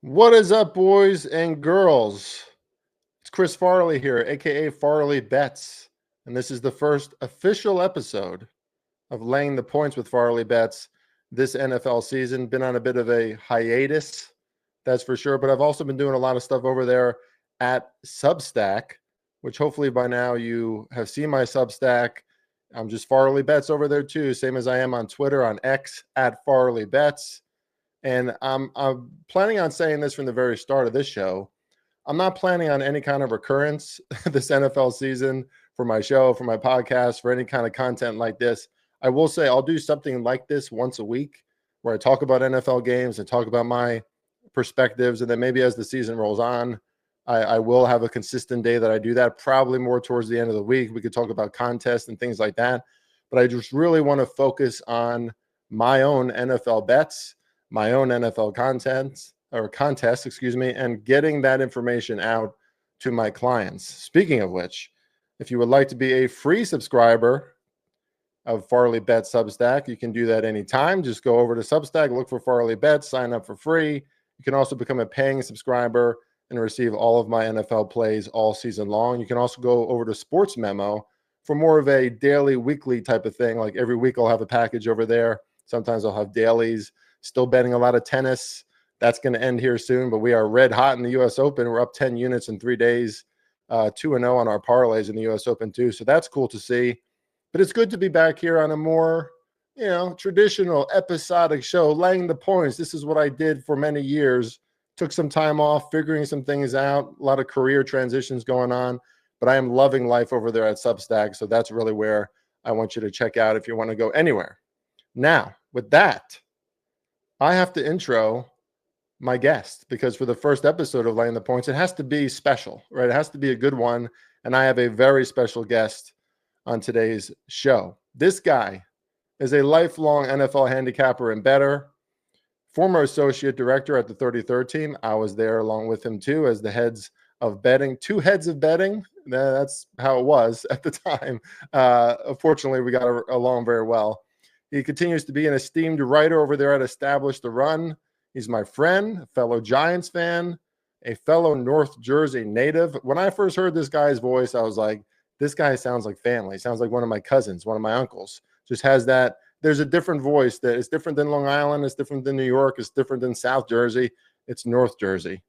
What is up, boys and girls? It's Chris Farley here, aka Farley Bets, and this is the first official episode of Laying the Points with Farley Bets this NFL season. Been on a bit of a hiatus, that's for sure, but I've also been doing a lot of stuff over there at Substack, which hopefully by now you have seen my Substack. I'm just Farley Bets over there too, same as I am on Twitter, on X, at Farley Bets. And I'm planning on saying this from the very start of this show. I'm not planning on any kind of recurrence this NFL season for my show, for my podcast, for any kind of content like this. I will say I'll do something like this once a week where I talk about NFL games and talk about my perspectives. And then maybe as the season rolls on, I will have a consistent day that I do that, probably more towards the end of the week. We could talk about contests and things like that. But I just really want to focus on my own NFL bets, my own NFL contests, and getting that information out to my clients. Speaking of which, if you would like to be a free subscriber of Farley Bets Substack, you can do that anytime. Just go over to Substack, look for Farley Bets, sign up for free. You can also become a paying subscriber and receive all of my NFL plays all season long. You can also go over to Sports Memo for more of a daily, weekly type of thing. Like every week I'll have a package over there. Sometimes I'll have dailies. Still betting a lot of tennis. That's going to end here soon, but we are red hot in the U.S. Open. We're up 10 units in 3 days, 2-0 on our parlays in the U.S. Open too. So that's cool to see. But it's good to be back here on a more, traditional episodic show, laying the points. This is what I did for many years. Took some time off, figuring some things out, a lot of career transitions going on. But I am loving life over there at Substack. So that's really where I want you to check out if you want to go anywhere. Now, with that, I have to intro my guest because for the first episode of Laying the Points, it has to be special, right? It has to be a good one. And I have a very special guest on today's show. This guy is a lifelong NFL handicapper and bettor, former associate director at the 33rd team. I was there along with him too as the heads of betting, 2 heads of betting. That's how it was at the time. Fortunately, we got along very well. He continues to be an esteemed writer over there at Establish the Run. He's my friend, a fellow Giants fan, a fellow North Jersey native. When I first heard this guy's voice, I was like, this guy sounds like family. Sounds like one of my cousins, one of my uncles. Just has that. There's a different voice that is different than Long Island. It's different than New York. It's different than South Jersey. It's North Jersey.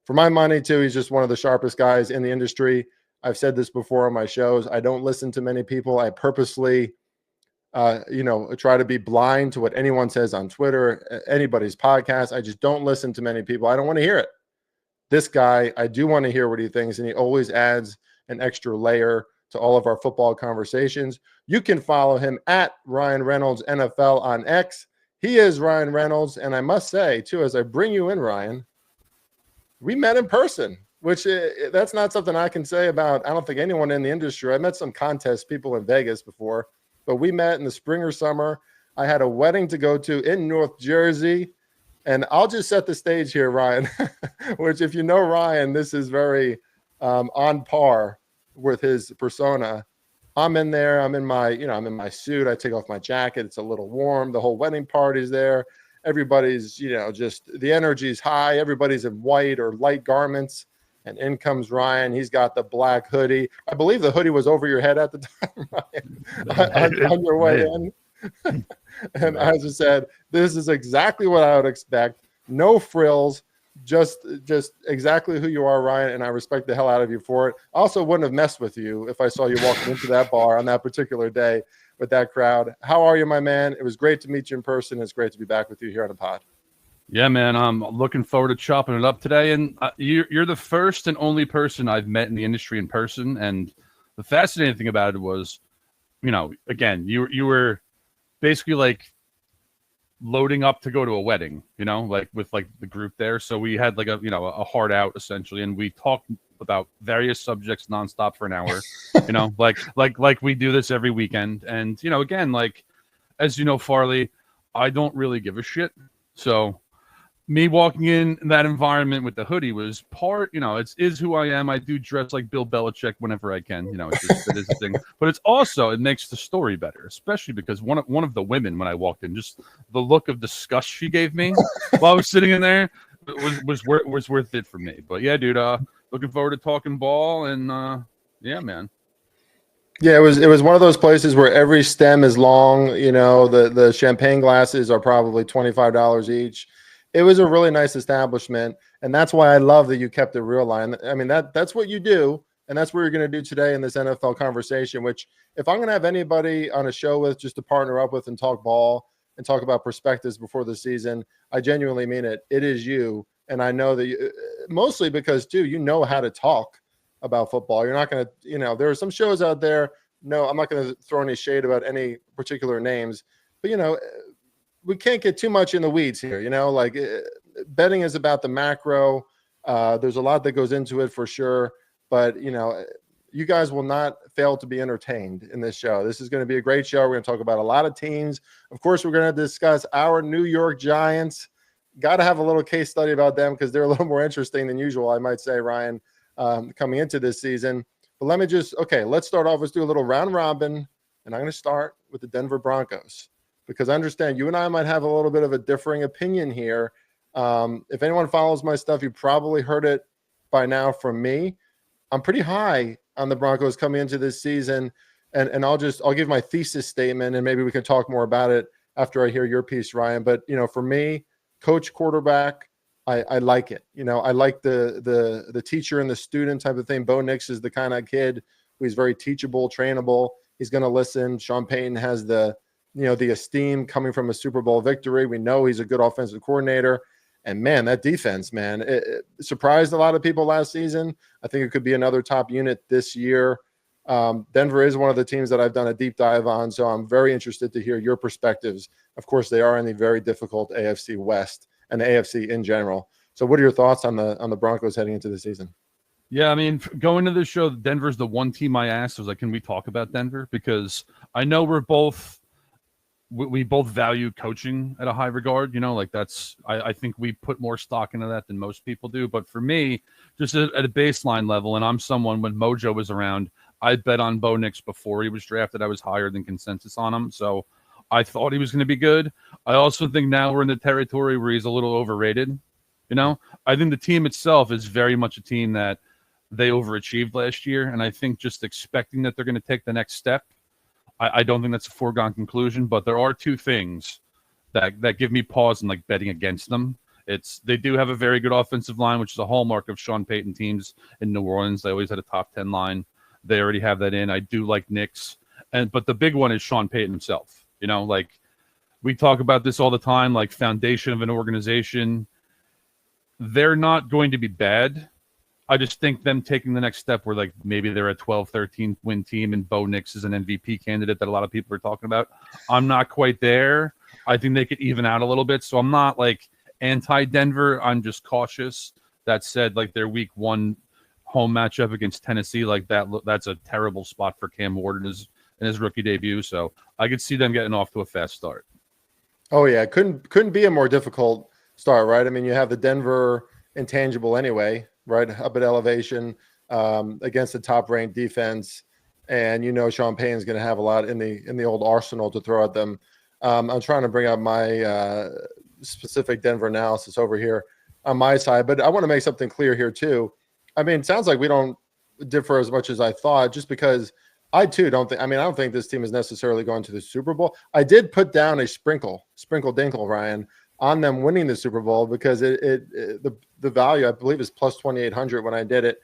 For my money, too, he's just one of the sharpest guys in the industry. I've said this before on my shows. I don't listen to many people. I purposely try to be blind to what anyone says on Twitter, anybody's podcast. I just don't listen to many people. I don't want to hear it. This guy, I do want to hear what he thinks, and he always adds an extra layer to all of our football conversations. You can follow him at Ryan Reynolds NFL on X. He is Ryan Reynolds, and I must say, too, as I bring you in, Ryan, we met in person, which that's not something I can say about, I don't think anyone in the industry. I met some contest people in Vegas before, but we met in the spring or summer. I had a wedding to go to in North Jersey. And I'll just set the stage here, Ryan, which if you know Ryan, this is very on par with his persona. I'm in there. I'm in my suit. I take off my jacket. It's a little warm. The whole wedding party's there. Everybody's, just the energy's high. Everybody's in white or light garments. And in comes Ryan. He's got the black hoodie. I believe the hoodie was over your head at the time, Ryan, on your way in. And as I said, this is exactly what I would expect. No frills, just exactly who you are, Ryan. And I respect the hell out of you for it. I also wouldn't have messed with you if I saw you walking into that bar on that particular day with that crowd. How are you, my man? It was great to meet you in person. It's great to be back with you here on the pod. Yeah, man, I'm looking forward to chopping it up today. And you're the first and only person I've met in the industry in person. And the fascinating thing about it was, again, you were basically like loading up to go to a wedding, like with like the group there. So we had like a hard out essentially. And we talked about various subjects nonstop for an hour, like we do this every weekend. And, again, like, as you know, Farley, I don't really give a shit. So me walking in that environment with the hoodie was part, it is who I am. I do dress like Bill Belichick whenever I can, it is a thing. But it's also, it makes the story better, especially because one of the women, when I walked in, just the look of disgust she gave me while I was sitting in there was worth it for me. But yeah, dude, looking forward to talking ball and yeah, man. Yeah, it was one of those places where every stem is long. The champagne glasses are probably $25 each. It was a really nice establishment, and that's why I love that you kept it real, line. I mean, that's what you do, and that's what you're going to do today in this NFL conversation. Which, if I'm going to have anybody on a show with just to partner up with and talk ball and talk about perspectives before the season, I genuinely mean it. It is you, and I know that mostly because too, you know how to talk about football. You're not going to, there are some shows out there. No, I'm not going to throw any shade about any particular names, but we can't get too much in the weeds here. Like betting is about the macro. There's a lot that goes into it for sure, but you guys will not fail to be entertained in this show. This is going to be a great show. We're going to talk about a lot of teams. Of course, we're going to discuss our New York Giants. Got to have a little case study about them because they're a little more interesting than usual, I might say, Ryan. Coming into this season. But let's start off. Let's do a little round robin, and I'm going to start with the Denver Broncos because I understand you and I might have a little bit of a differing opinion here. If anyone follows my stuff, you probably heard it by now from me. I'm pretty high on the Broncos coming into this season, and I'll give my thesis statement, and maybe we can talk more about it after I hear your piece, Ryan. But for me, coach, quarterback, I like it. I like the teacher and the student type of thing. Bo Nix is the kind of kid who's very teachable, trainable. He's going to listen. Sean Payton has the esteem coming from a Super Bowl victory. We know he's a good offensive coordinator. And man, that defense, man, it surprised a lot of people last season. I think it could be another top unit this year. Denver is one of the teams that I've done a deep dive on, so I'm very interested to hear your perspectives. Of course, they are in the very difficult AFC West and the AFC in general. So what are your thoughts on the Broncos heading into the season? Yeah, I mean, going to this show, Denver's the one team I asked. I was like, can we talk about Denver? Because I know we both value coaching at a high regard. I think we put more stock into that than most people do. But for me, just at a baseline level, and I'm someone when Mojo was around, I bet on Bo Nix before he was drafted. I was higher than consensus on him. So I thought he was going to be good. I also think now we're in the territory where he's a little overrated. I think the team itself is very much a team that they overachieved last year. And I think just expecting that they're going to take the next step, I don't think that's a foregone conclusion. But there are two things that give me pause in like betting against them. They do have a very good offensive line, which is a hallmark of Sean Payton teams in New Orleans. They always had a top 10 line. They already have that in. I do like Knicks. But the big one is Sean Payton himself. Like we talk about this all the time, like foundation of an organization. They're not going to be bad. I just think them taking the next step where like maybe they're a 12, 13 win team and Bo Nix is an MVP candidate that a lot of people are talking about. I'm not quite there. I think they could even out a little bit. So I'm not like anti-Denver. I'm just cautious. That said, like their week one home matchup against Tennessee, like that's a terrible spot for Cam Ward in his rookie debut. So I could see them getting off to a fast start. Oh yeah, couldn't be a more difficult start, right? I mean, you have the Denver intangible anyway, right, up at elevation against the top-ranked defense, and Sean Payton's going to have a lot in the old arsenal to throw at them. I'm trying to bring up my specific Denver analysis over here on my side, but I want to make something clear here too. I mean, it sounds like we don't differ as much as I thought, just because I too don't think. I mean, I don't think this team is necessarily going to the Super Bowl. I did put down a sprinkle dinkle, Ryan, on them winning the Super Bowl because the value I believe is plus 2,800 when I did it.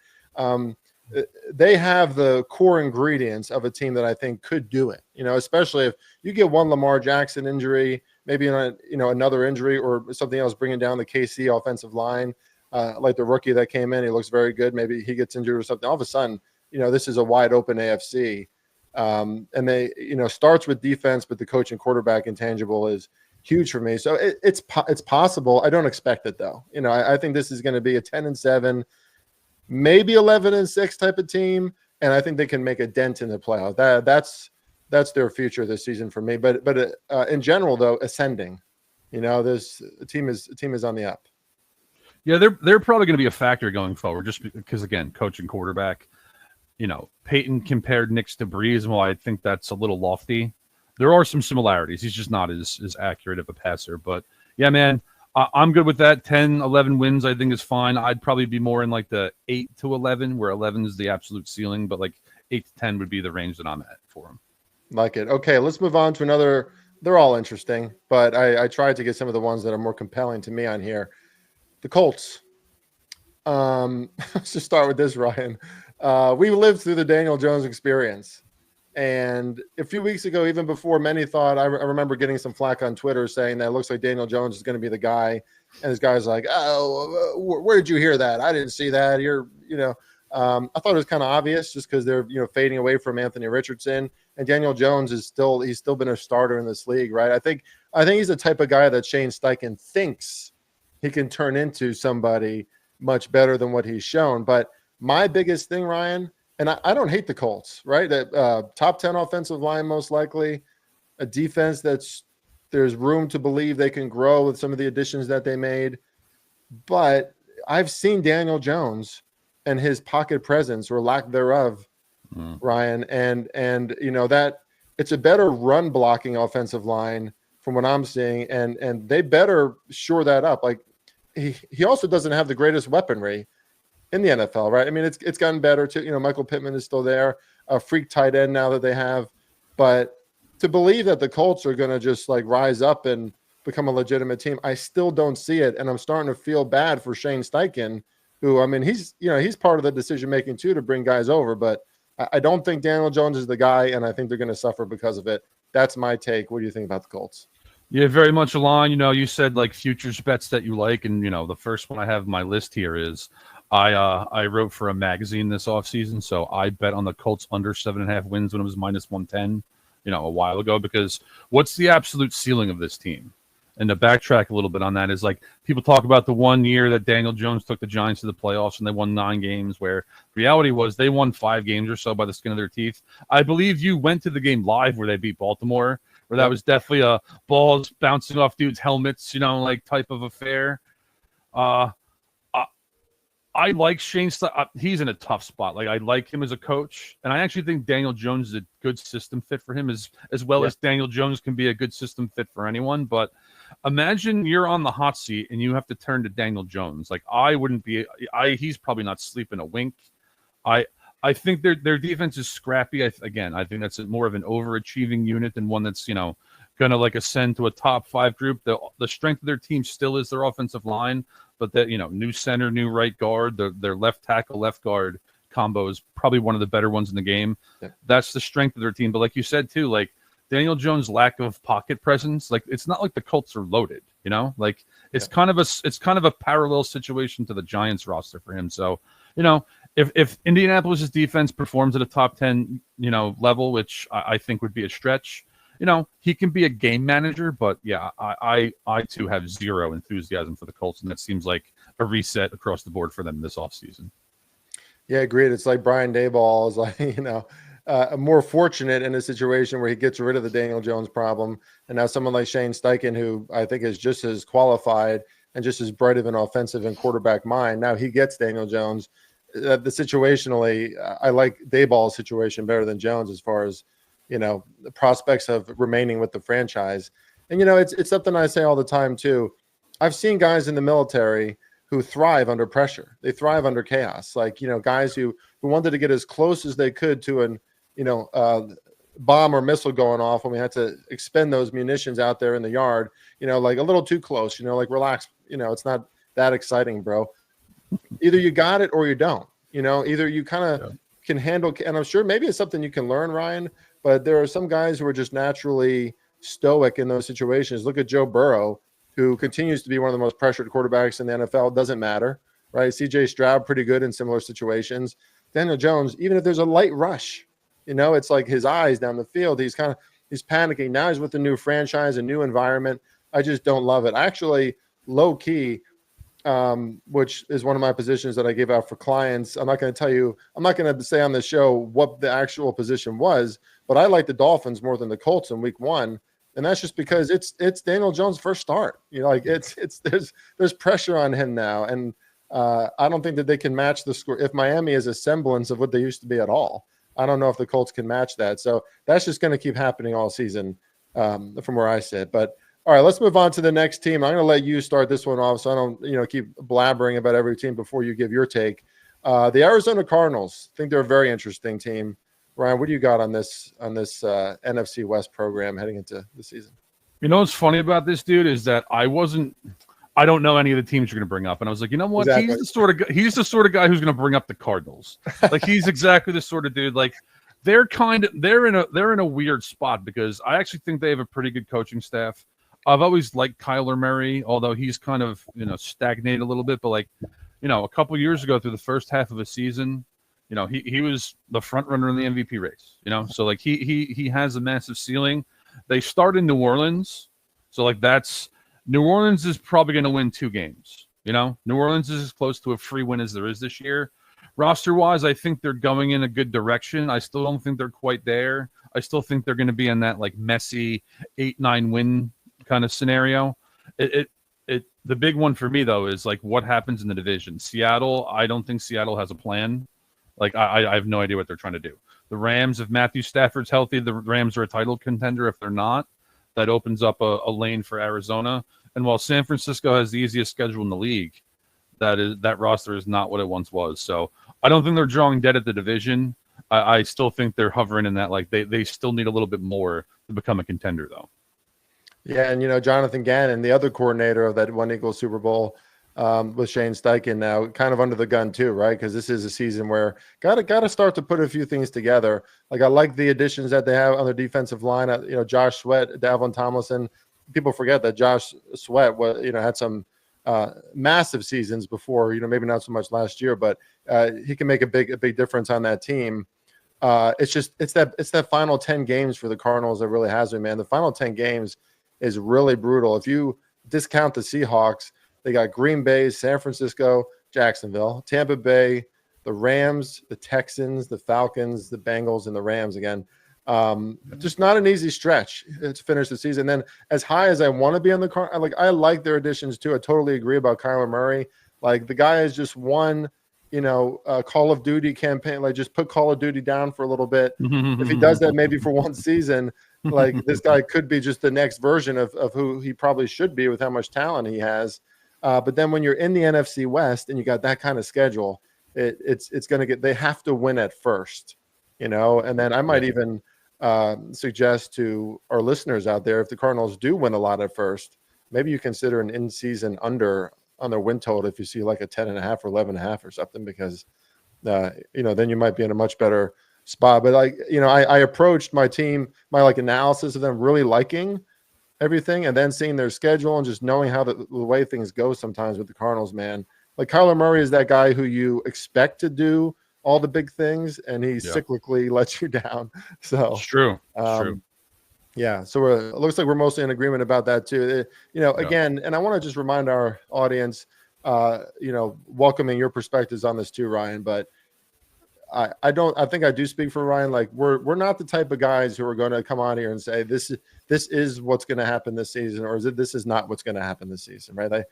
They have the core ingredients of a team that I think could do it. Especially if you get one Lamar Jackson injury, maybe another injury or something else bringing down the KC offensive line, like the rookie that came in. He looks very good. Maybe he gets injured or something. All of a sudden, this is a wide open AFC. And they, starts with defense, but the coach and quarterback intangible is huge for me. So it's possible. I don't expect it though. I think this is going to be a 10-7, maybe 11-6 type of team. And I think they can make a dent in the playoff. That's their future this season for me. But in general though, ascending, this team is on the up. Yeah, they're probably going to be a factor going forward, just because again, coach and quarterback. Peyton compared Nix to Breeze, and while I think that's a little lofty, there are some similarities. He's just not as accurate of a passer. But yeah, man, I'm good with that. 10, 11 wins, I think, is fine. I'd probably be more in like the 8 to 11, where 11 is the absolute ceiling, but like 8 to 10 would be the range that I'm at for them. Like it. Okay, let's move on to another. They're all interesting, but I tried to get some of the ones that are more compelling to me on here. The Colts. Let's just start with this, Ryan. We lived through the Daniel Jones experience. And a few weeks ago, even before many thought, I remember getting some flack on Twitter saying that it looks like Daniel Jones is going to be the guy. And this guy's like, oh, where did you hear that? I didn't see that. I thought it was kind of obvious just because they're, fading away from Anthony Richardson. And Daniel Jones he's still been a starter in this league, right? I think he's the type of guy that Shane Steichen thinks he can turn into somebody much better than what he's shown. But my biggest thing, Ryan, and I don't hate the Colts, right? That top 10 offensive line, most likely, a defense there's room to believe they can grow with some of the additions that they made. But I've seen Daniel Jones and his pocket presence or lack thereof, Ryan, and that it's a better run blocking offensive line from what I'm seeing, and they better shore that up. Like he also doesn't have the greatest weaponry in the NFL, right? I mean, it's gotten better too. Michael Pittman is still there, a freak tight end now that they have, but to believe that the Colts are going to just like rise up and become a legitimate team, I still don't see it, and I'm starting to feel bad for Shane Steichen, who, I mean, he's part of the decision making too to bring guys over, but I don't think Daniel Jones is the guy, and I think they're going to suffer because of it. That's my take. What do you think about the Colts? Yeah, very much aligned. You said like futures bets that you like, and the first one I have on my list here is I wrote for a magazine this offseason, so I bet on the Colts under 7.5 wins when it was minus 110, a while ago, because what's the absolute ceiling of this team? And to backtrack a little bit on that is like people talk about the 1 year that Daniel Jones took the Giants to the playoffs and they won 9 games, where reality was they won 5 games or so by the skin of their teeth. I believe you went to the game live where they beat Baltimore, where that was definitely a balls bouncing off dudes' helmets, like type of affair. I like Shane. He's in a tough spot. Like I like him as a coach, and I actually think Daniel Jones is a good system fit for him, as well as Daniel Jones can be a good system fit for anyone. But imagine you're on the hot seat and you have to turn to Daniel Jones. Like I wouldn't be. He's probably not sleeping a wink. I think their defense is scrappy. I think that's more of an overachieving unit than one that's gonna like ascend to a top 5 group. The strength of their team still is their offensive line. But that new center, new right guard, their left tackle, left guard combo is probably one of the better ones in the game. Yeah. That's the strength of their team. But like you said too, like Daniel Jones' lack of pocket presence, like it's not like the Colts are loaded. Like it's kind of a parallel situation to the Giants roster for him. So if Indianapolis' defense performs at a top 10 level, which I think would be a stretch. He can be a game manager, but yeah, I too have zero enthusiasm for the Colts, and that seems like a reset across the board for them this offseason. Yeah, agreed. It's like Brian Daboll is like, more fortunate in a situation where he gets rid of the Daniel Jones problem, and now someone like Shane Steichen, who I think is just as qualified and just as bright of an offensive and quarterback mind, now he gets Daniel Jones. The situationally, I like Daboll's situation better than Jones as far as the prospects of remaining with the franchise. And, it's something I say all the time too. I've seen guys in the military who thrive under pressure. They thrive under chaos. Like, guys who wanted to get as close as they could to an, bomb or missile going off when we had to expend those munitions out there in the yard, like a little too close, like relax, it's not that exciting, bro. Either you got it or you don't, either you kind of can handle, and I'm sure maybe it's something you can learn, Ryan, but there are some guys who are just naturally stoic in those situations. Look at Joe Burrow, who continues to be one of the most pressured quarterbacks in the NFL. Doesn't matter, right? CJ Stroud, pretty good in similar situations. Daniel Jones, even if there's a light rush, it's like his eyes down the field. He's panicking. Now he's with a new franchise, a new environment. I just don't love it. Actually, low key, which is one of my positions that I give out for clients. I'm not going to say on the show what the actual position was, but I like the Dolphins more than the Colts in week 1. And that's just because it's Daniel Jones' first start. There's pressure on him now. And I don't think that they can match the score. If Miami is a semblance of what they used to be at all, I don't know if the Colts can match that. So that's just going to keep happening all season from where I sit. But All right, let's move on to the next team. I'm going to let you start this one off, so I don't, keep blabbering about every team before you give your take. The Arizona Cardinals. I think they're a very interesting team. Ryan, what do you got on this NFC West program heading into the season? You know what's funny about this dude is that I don't know any of the teams you're going to bring up, and I was like, you know what? Exactly. He's the sort of guy who's going to bring up the Cardinals. Like he's exactly the sort of dude. Like they're in a weird spot because I actually think they have a pretty good coaching staff. I've always liked Kyler Murray, although he's kind of stagnated a little bit. But like, a couple years ago, through the first half of a season, he was the front runner in the MVP race. So like he has a massive ceiling. They start in New Orleans, so like New Orleans is probably going to win 2 games. New Orleans is as close to a free win as there is this year. Roster wise, I think they're going in a good direction. I still don't think they're quite there. I still think they're going to be in that like messy 8-9 win kind of scenario. The big one for me though is like what happens in the division. Seattle, I don't think Seattle has a plan. Like I have no idea what they're trying to do. The Rams, if Matthew Stafford's healthy, the Rams are a title contender. If they're not, that opens up a lane for Arizona. And while San Francisco has the easiest schedule in the league, that roster is not what it once was. So I don't think they're drawing dead at the division. I still think they're hovering in that like they still need a little bit more to become a contender though. Yeah, and Jonathan Gannon, the other coordinator of that one Eagles Super Bowl, with Shane Steichen now, kind of under the gun too, right? Because this is a season where got to start to put a few things together. Like I like the additions that they have on their defensive line. Josh Sweat, Dalvin Tomlinson. People forget that Josh Sweat was had some massive seasons before. Maybe not so much last year, but he can make a big difference on that team. It's that final 10 games for the Cardinals that really has me, man. The final 10 games is really brutal. If you discount the Seahawks, they got Green Bay, San Francisco, Jacksonville, Tampa Bay, the Rams, the Texans, the Falcons, the Bengals, and the Rams again. Just not an easy stretch to finish the season. Then as high as I want to be on the car, I like their additions too. I totally agree about Kyler Murray. Like the guy has just won, Call of Duty campaign. Like just put Call of Duty down for a little bit. If he does that maybe for one season, like this guy could be just the next version of who he probably should be with how much talent he has. But then when you're in the NFC West and you got that kind of schedule, it's going to they have to win at first, and then I might even suggest to our listeners out there, if the Cardinals do win a lot at first, maybe you consider an in-season under on their win total if you see like a 10.5 or 11.5 or something, because then you might be in a much better spot. But I approached my team, my analysis of them really liking everything, and then seeing their schedule and just knowing how the way things go sometimes with the Cardinals, man. Like Kyler Murray is that guy who you expect to do all the big things, and he cyclically lets you down. So it's true. True. Yeah. So it looks like we're mostly in agreement about that too. Again, and I want to just remind our audience, welcoming your perspectives on this too, Ryan, but I think I do speak for Ryan. Like we're not the type of guys who are going to come on here and say this is what's going to happen this season, or this is not what's going to happen this season, right?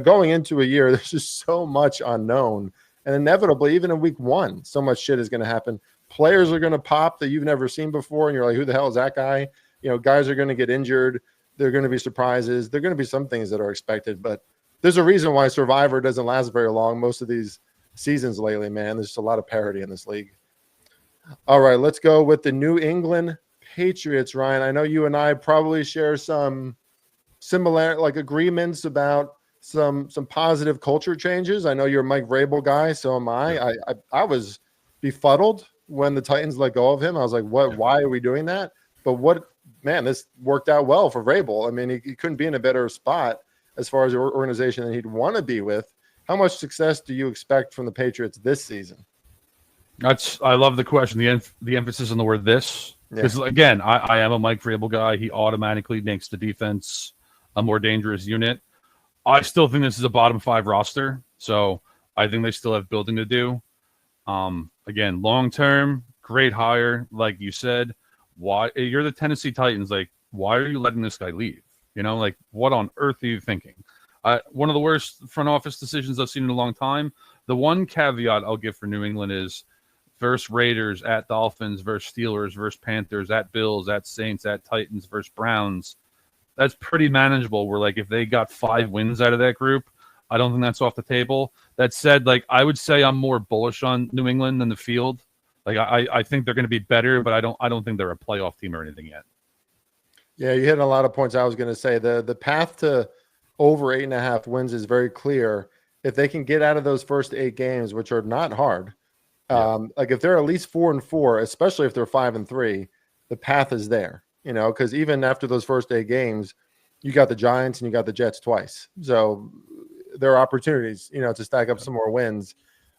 Going into a year, there's just so much unknown, and inevitably, even in week 1, so much shit is going to happen. Players are going to pop that you've never seen before, and you're like, who the hell is that guy? Guys are going to get injured. There are going to be surprises. There are going to be some things that are expected, but there's a reason why Survivor doesn't last very long. Most of these seasons lately, man, there's just a lot of parity in this league. All right, let's go with the New England Patriots, Ryan. I know you and I probably share some similar agreements about some positive culture changes. I know you're a Mike Vrabel guy, so am I. Yeah. I was befuddled when the Titans let go of him. I was like, what? Why are we doing that? But this worked out well for Vrabel. I mean, he couldn't be in a better spot as far as the organization that he'd want to be with. How much success do you expect from the Patriots this season? I love the question. The emphasis on the word "this," because again, I am a Mike Vrabel guy. He automatically makes the defense a more dangerous unit. I still think this is a bottom 5 roster, so I think they still have building to do. Again, long term, great hire, like you said. Why you're the Tennessee Titans? Like, why are you letting this guy leave? What on earth are you thinking? One of the worst front office decisions I've seen in a long time. The one caveat I'll give for New England is versus Raiders, at Dolphins, versus Steelers, versus Panthers, at Bills, at Saints, at Titans, versus Browns. that's pretty manageable. Where like if they got 5 wins out of that group, I don't think that's off the table. That said, like I would say I'm more bullish on New England than the field. Like I think they're going to be better, but I don't think they're a playoff team or anything yet. Yeah, you hit a lot of points. I was going to say the path to over 8.5 wins is very clear. If they can get out of those first 8 games, which are not hard, like if they're at least 4-4, especially if they're 5-3, the path is there. Because even after those first 8 games, you got the Giants and you got the Jets twice. So there are opportunities, to stack up some more wins.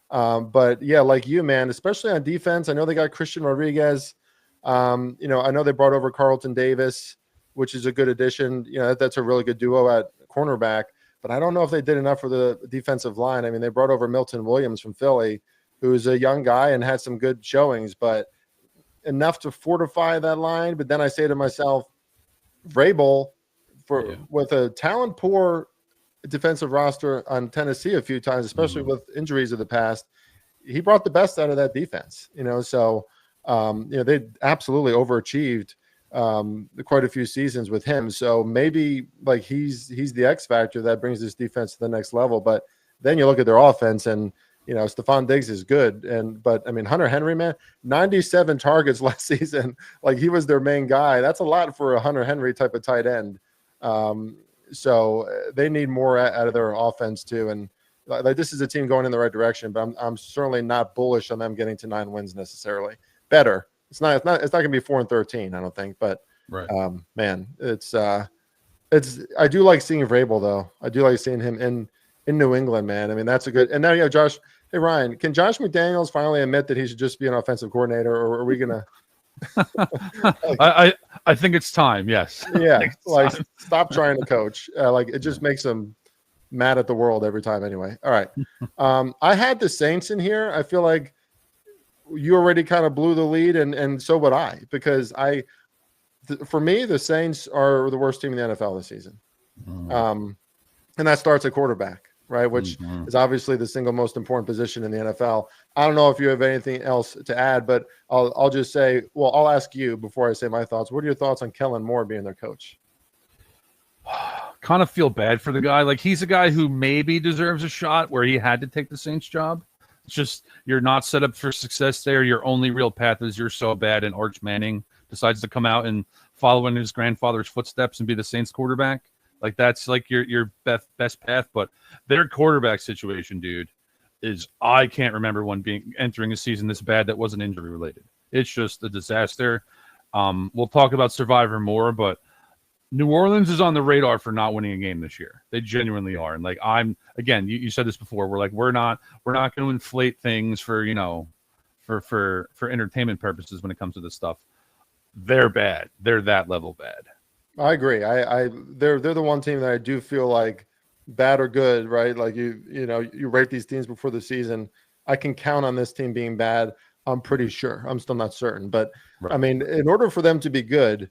But yeah, like you, man, especially on defense, I know they got Christian Rodriguez. I know they brought over Carlton Davis, which is a good addition. That's a really good duo at cornerback. But I don't know if they did enough for the defensive line. I mean, they brought over Milton Williams from Philly, who's a young guy and had some good showings, but enough to fortify that line. But then I say to myself, Vrabel, with a talent poor defensive roster on Tennessee a few times, especially with injuries of the past, he brought the best out of that defense. So they absolutely overachieved quite a few seasons with him. So maybe like he's the X factor that brings this defense to the next level. But then you look at their offense and Stephon Diggs is good. But I mean, Hunter Henry, man, 97 targets last season. Like he was their main guy. That's a lot for a Hunter Henry type of tight end. So they need more out of their offense too. And like this is a team going in the right direction, but I'm certainly not bullish on them getting to 9 wins necessarily. Better. It's not going to be 4-13, I don't think. But right. Man, I do like seeing Vrabel though. I do like seeing him in New England, man. I mean, that's a good. And now you have Josh. Hey Ryan, can Josh McDaniels finally admit that he should just be an offensive coordinator, or are we gonna? I think it's time. Yes. Yeah. Like time. Stop trying to coach. Like it just makes him mad at the world every time. Anyway. All right. I had the Saints in here. I feel like you already kind of blew the lead, and so would I, because for me, the Saints are the worst team in the NFL this season. And that starts at quarterback, right? Which is obviously the single most important position in the NFL. I don't know if you have anything else to add, but I'll just say, well, I'll ask you before I say my thoughts. What are your thoughts on Kellen Moore being their coach? Kind of feel bad for the guy. Like he's a guy who maybe deserves a shot where he had to take the Saints job. It's just you're not set up for success there. Your only real path is you're so bad, and Arch Manning decides to come out and follow in his grandfather's footsteps and be the Saints quarterback. Like that's like your best path. But their quarterback situation, dude, is I can't remember one entering a season this bad that wasn't injury related. It's just a disaster. We'll talk about Survivor more, but New Orleans is on the radar for not winning a game this year. They genuinely are. And like you said this before, we're not going to inflate things for entertainment purposes when it comes to this stuff. They're bad. They're that level bad. I agree. They're the one team that I do feel like bad or good, right? Like you rate these teams before the season. I can count on this team being bad. I'm pretty sure. I'm still not certain, but right. I mean, in order for them to be good,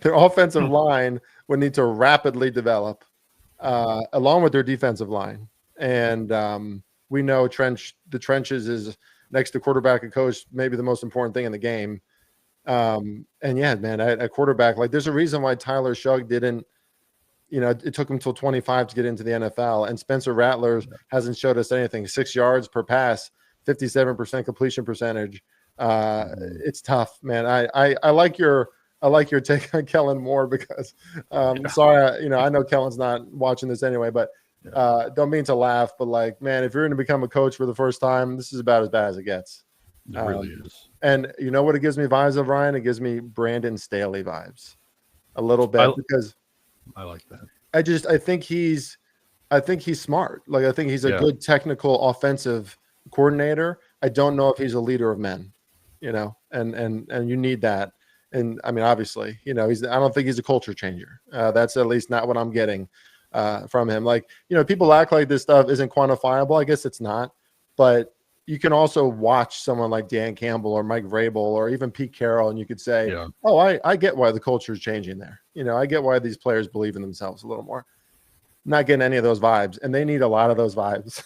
their offensive line would need to rapidly develop, along with their defensive line. And we know the trenches is next to quarterback and coach, maybe the most important thing in the game. And yeah, man, at quarterback, like there's a reason why Tyler Shugg didn't, it took him till 25 to get into the NFL. And Spencer Rattler hasn't showed us anything. 6 yards per pass, 57% completion percentage. It's tough, man. I like your take on Kellen Moore because sorry, I know Kellen's not watching this anyway, but don't mean to laugh, but like, man, if you're going to become a coach for the first time, this is about as bad as it gets. It really is. And you know what it gives me vibes of, Ryan? It gives me Brandon Staley vibes a little bit because I like that. I think he's smart. Like, I think he's a good technical offensive coordinator. I don't know if he's a leader of men, and you need that. And I mean, obviously, I don't think he's a culture changer. That's at least not what I'm getting from him. Like, people act like this stuff isn't quantifiable. I guess it's not, but you can also watch someone like Dan Campbell or Mike Vrabel or even Pete Carroll, and you could say, oh, I get why the culture is changing there. I get why these players believe in themselves a little more. Not getting any of those vibes, and they need a lot of those vibes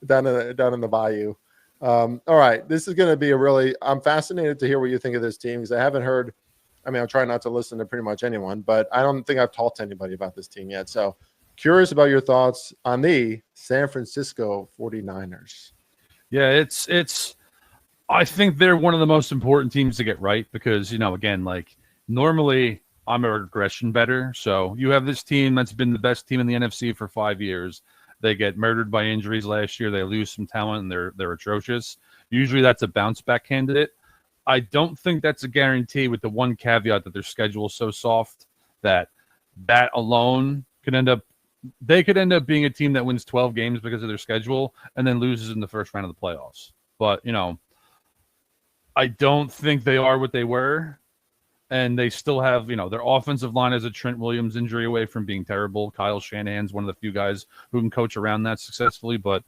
down in the bayou. All right, this is going to be I'm fascinated to hear what you think of this team because I haven't heard I mean, I'm trying not to listen to pretty much anyone, but I don't think I've talked to anybody about this team yet. So curious about your thoughts on the San Francisco 49ers. Yeah, it's I think they're one of the most important teams to get right because, again, like normally I'm a regression better. So you have this team that's been the best team in the NFC for 5 years. They get murdered by injuries last year. They lose some talent and they're atrocious. Usually that's a bounce back candidate. I don't think that's a guarantee with the one caveat that their schedule is so soft that alone could end up being a team that wins 12 games because of their schedule and then loses in the first round of the playoffs. But, I don't think they are what they were. And they still have, their offensive line has a Trent Williams injury away from being terrible. Kyle Shanahan's one of the few guys who can coach around that successfully. But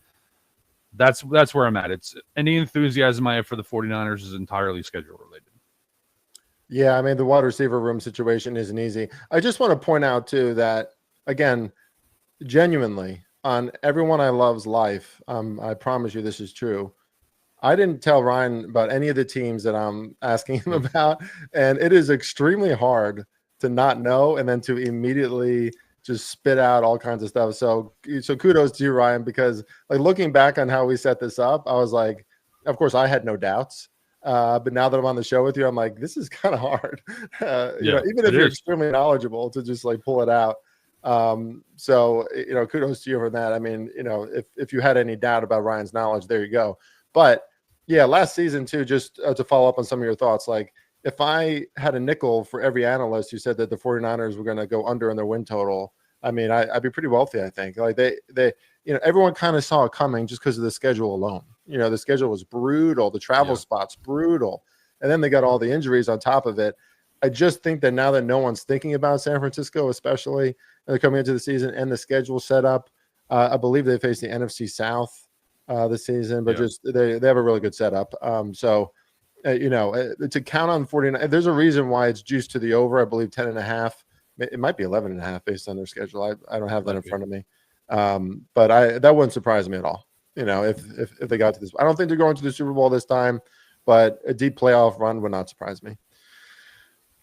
that's where I'm at. It's any enthusiasm I have for the 49ers is entirely schedule related. Yeah, I mean, the wide receiver room situation isn't easy. I just want to point out, too, that, again, genuinely, on Everyone I Love's life, I promise you this is true, I didn't tell Ryan about any of the teams that I'm asking him about, and it is extremely hard to not know and then to immediately just spit out all kinds of stuff. So kudos to you, Ryan, because like looking back on how we set this up, I was like, of course, I had no doubts. But now that I'm on the show with you, I'm like, this is kind of hard. Even if you're extremely knowledgeable, to just like pull it out. So kudos to you for that. I mean, if you had any doubt about Ryan's knowledge, there you go. But yeah, last season too, just to follow up on some of your thoughts, like if I had a nickel for every analyst who said that the 49ers were going to go under in their win total, I mean, I'd be pretty wealthy, I think. Like they everyone kind of saw it coming just because of the schedule alone. The schedule was brutal, the travel spots brutal, and then they got all the injuries on top of it. I just think that now that no one's thinking about San Francisco, especially, and they're coming into the season and the schedule set up, I believe they face the NFC South this season, but just they have a really good setup. To count on 49, there's a reason why it's juiced to the over. I believe 10.5. It might be 11.5 based on their schedule. I don't have that in front of me, but that wouldn't surprise me at all. If they got to this, I don't think they're going to the Super Bowl this time, but a deep playoff run would not surprise me.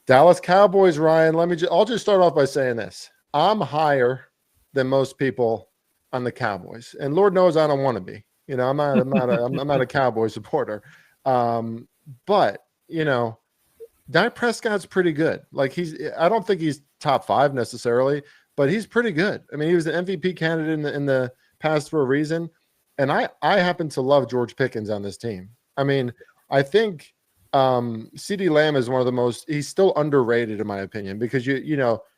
Dallas Cowboys, Ryan. I'll just start off by saying this: I'm higher than most people on the Cowboys, and Lord knows I don't want to be. I'm not a Cowboy supporter. But Dak Prescott's pretty good. Like I don't think he's top 5 necessarily, but he's pretty good. I mean, he was an MVP candidate in the past for a reason. And I happen to love George Pickens on this team. I mean, I think CeeDee Lamb is one of the most, he's still underrated in my opinion, because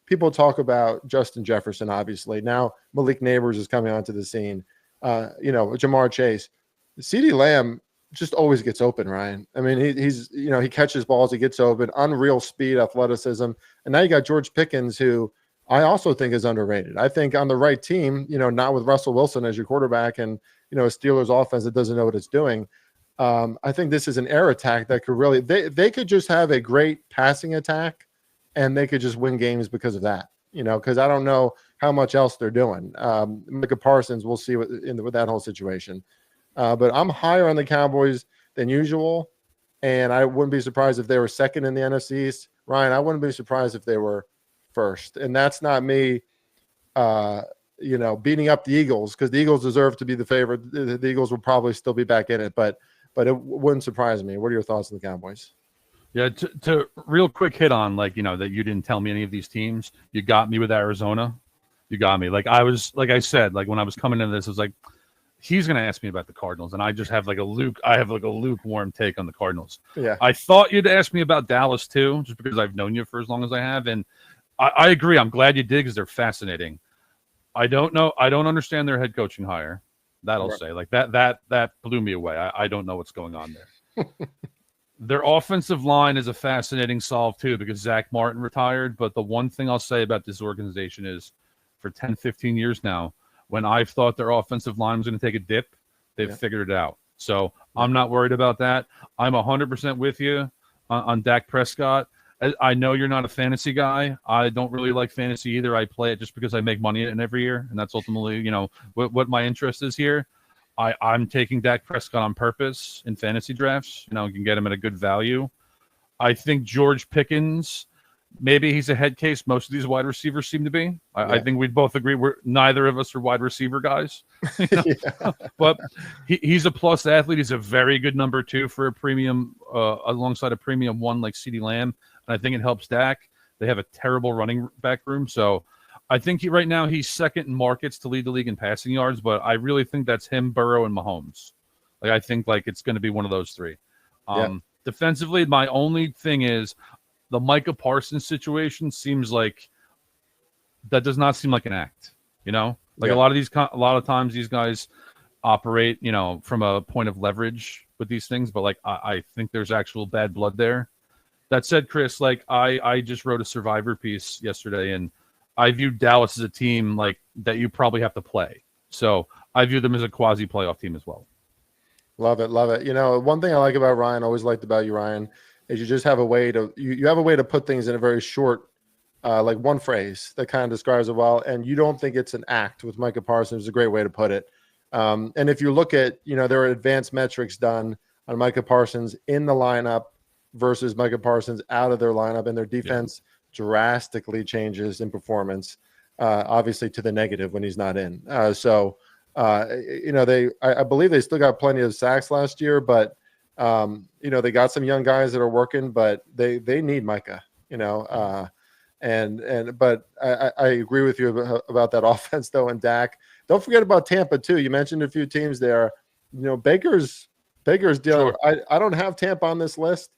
people talk about Justin Jefferson, obviously. Now Malik Neighbors is coming onto the scene. Jamar Chase. CeeDee Lamb just always gets open, Ryan. I mean, he catches balls, he gets open, unreal speed, athleticism. And now you got George Pickens, who I also think is underrated. I think on the right team, not with Russell Wilson as your quarterback and, a Steelers offense that doesn't know what it's doing. I think this is an air attack that could really, they could just have a great passing attack and they could just win games because of that, because I don't know how much else they're doing. Micah Parsons, we'll see with that whole situation. But I'm higher on the Cowboys than usual, and I wouldn't be surprised if they were second in the NFC East. Ryan, I wouldn't be surprised if they were first. And that's not me, beating up the Eagles, because the Eagles deserve to be the favorite. The Eagles will probably still be back in it, but it wouldn't surprise me. What are your thoughts on the Cowboys? Yeah, to real quick hit on, that you didn't tell me any of these teams. You got me with Arizona. You got me. I said, when I was coming into this, I was like, he's going to ask me about the Cardinals, and I just have a lukewarm take on the Cardinals. Yeah. I thought you'd ask me about Dallas too, just because I've known you for as long as I have, and I agree. I'm glad you did, because they're fascinating. I don't know. I don't understand their head coaching hire. That'll say that blew me away. I don't know what's going on there. Their offensive line is a fascinating solve too, because Zach Martin retired. But the one thing I'll say about this organization is, for 10, 15 years now, when I've thought their offensive line was going to take a dip, they've figured it out. So I'm not worried about that. I'm 100% with you on Dak Prescott. I know you're not a fantasy guy. I don't really like fantasy either. I play it just because I make money in every year, and that's ultimately, what my interest is here. I'm taking Dak Prescott on purpose in fantasy drafts. You can get him at a good value. I think George Pickens, maybe he's a head case. Most of these wide receivers seem to be. I think we'd both agree neither of us are wide receiver guys. But he's a plus athlete. He's a very good number 2 for a premium, alongside a premium 1 like CeeDee Lamb. And I think it helps Dak. They have a terrible running back room. So I think right now he's second in markets to lead the league in passing yards. But I really think that's him, Burrow, and Mahomes. Like I think it's going to be one of those 3. Defensively, my only thing is the Micah Parsons situation seems like that does not seem like an act. A lot of times these guys operate, from a point of leverage with these things. But I think there's actual bad blood there. That said, Chris, I just wrote a Survivor piece yesterday, and I view Dallas as a team that you probably have to play. So I view them as a quasi playoff team as well. Love it. Love it. One thing I like about Ryan, always liked about you, Ryan, is you just have a way to, you have a way to put things in a very short, one phrase that kind of describes it well. And you don't think it's an act with Micah Parsons. It's a great way to put it. And if you look at, there are advanced metrics done on Micah Parsons in the lineup versus Micah Parsons out of their lineup, and their defense drastically changes in performance, obviously to the negative when he's not in. I believe they still got plenty of sacks last year, but they got some young guys that are working, but they need Micah, but I agree with you about that offense though. And Dak, don't forget about Tampa too. You mentioned a few teams there, Baker's deal. Sure. I don't have Tampa on this list,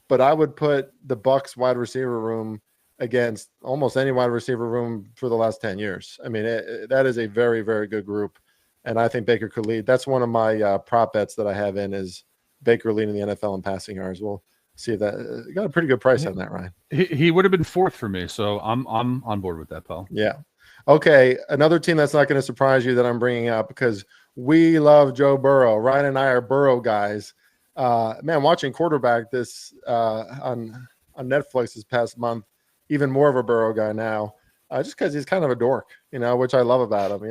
but I would put the Bucs wide receiver room against almost any wide receiver room for the last 10 years. I mean, that is a very, very good group. And I think Baker could lead. That's one of my prop bets that I have in is Baker leading the NFL in passing yards. We'll see if that got a pretty good price on that, Ryan. He would have been 4th for me, so I'm on board with that, pal. Yeah. Okay, another team that's not going to surprise you that I'm bringing up because we love Joe Burrow. Ryan and I are Burrow guys. Watching quarterback this on Netflix this past month, even more of a Burrow guy now, just because he's kind of a dork, which I love about him.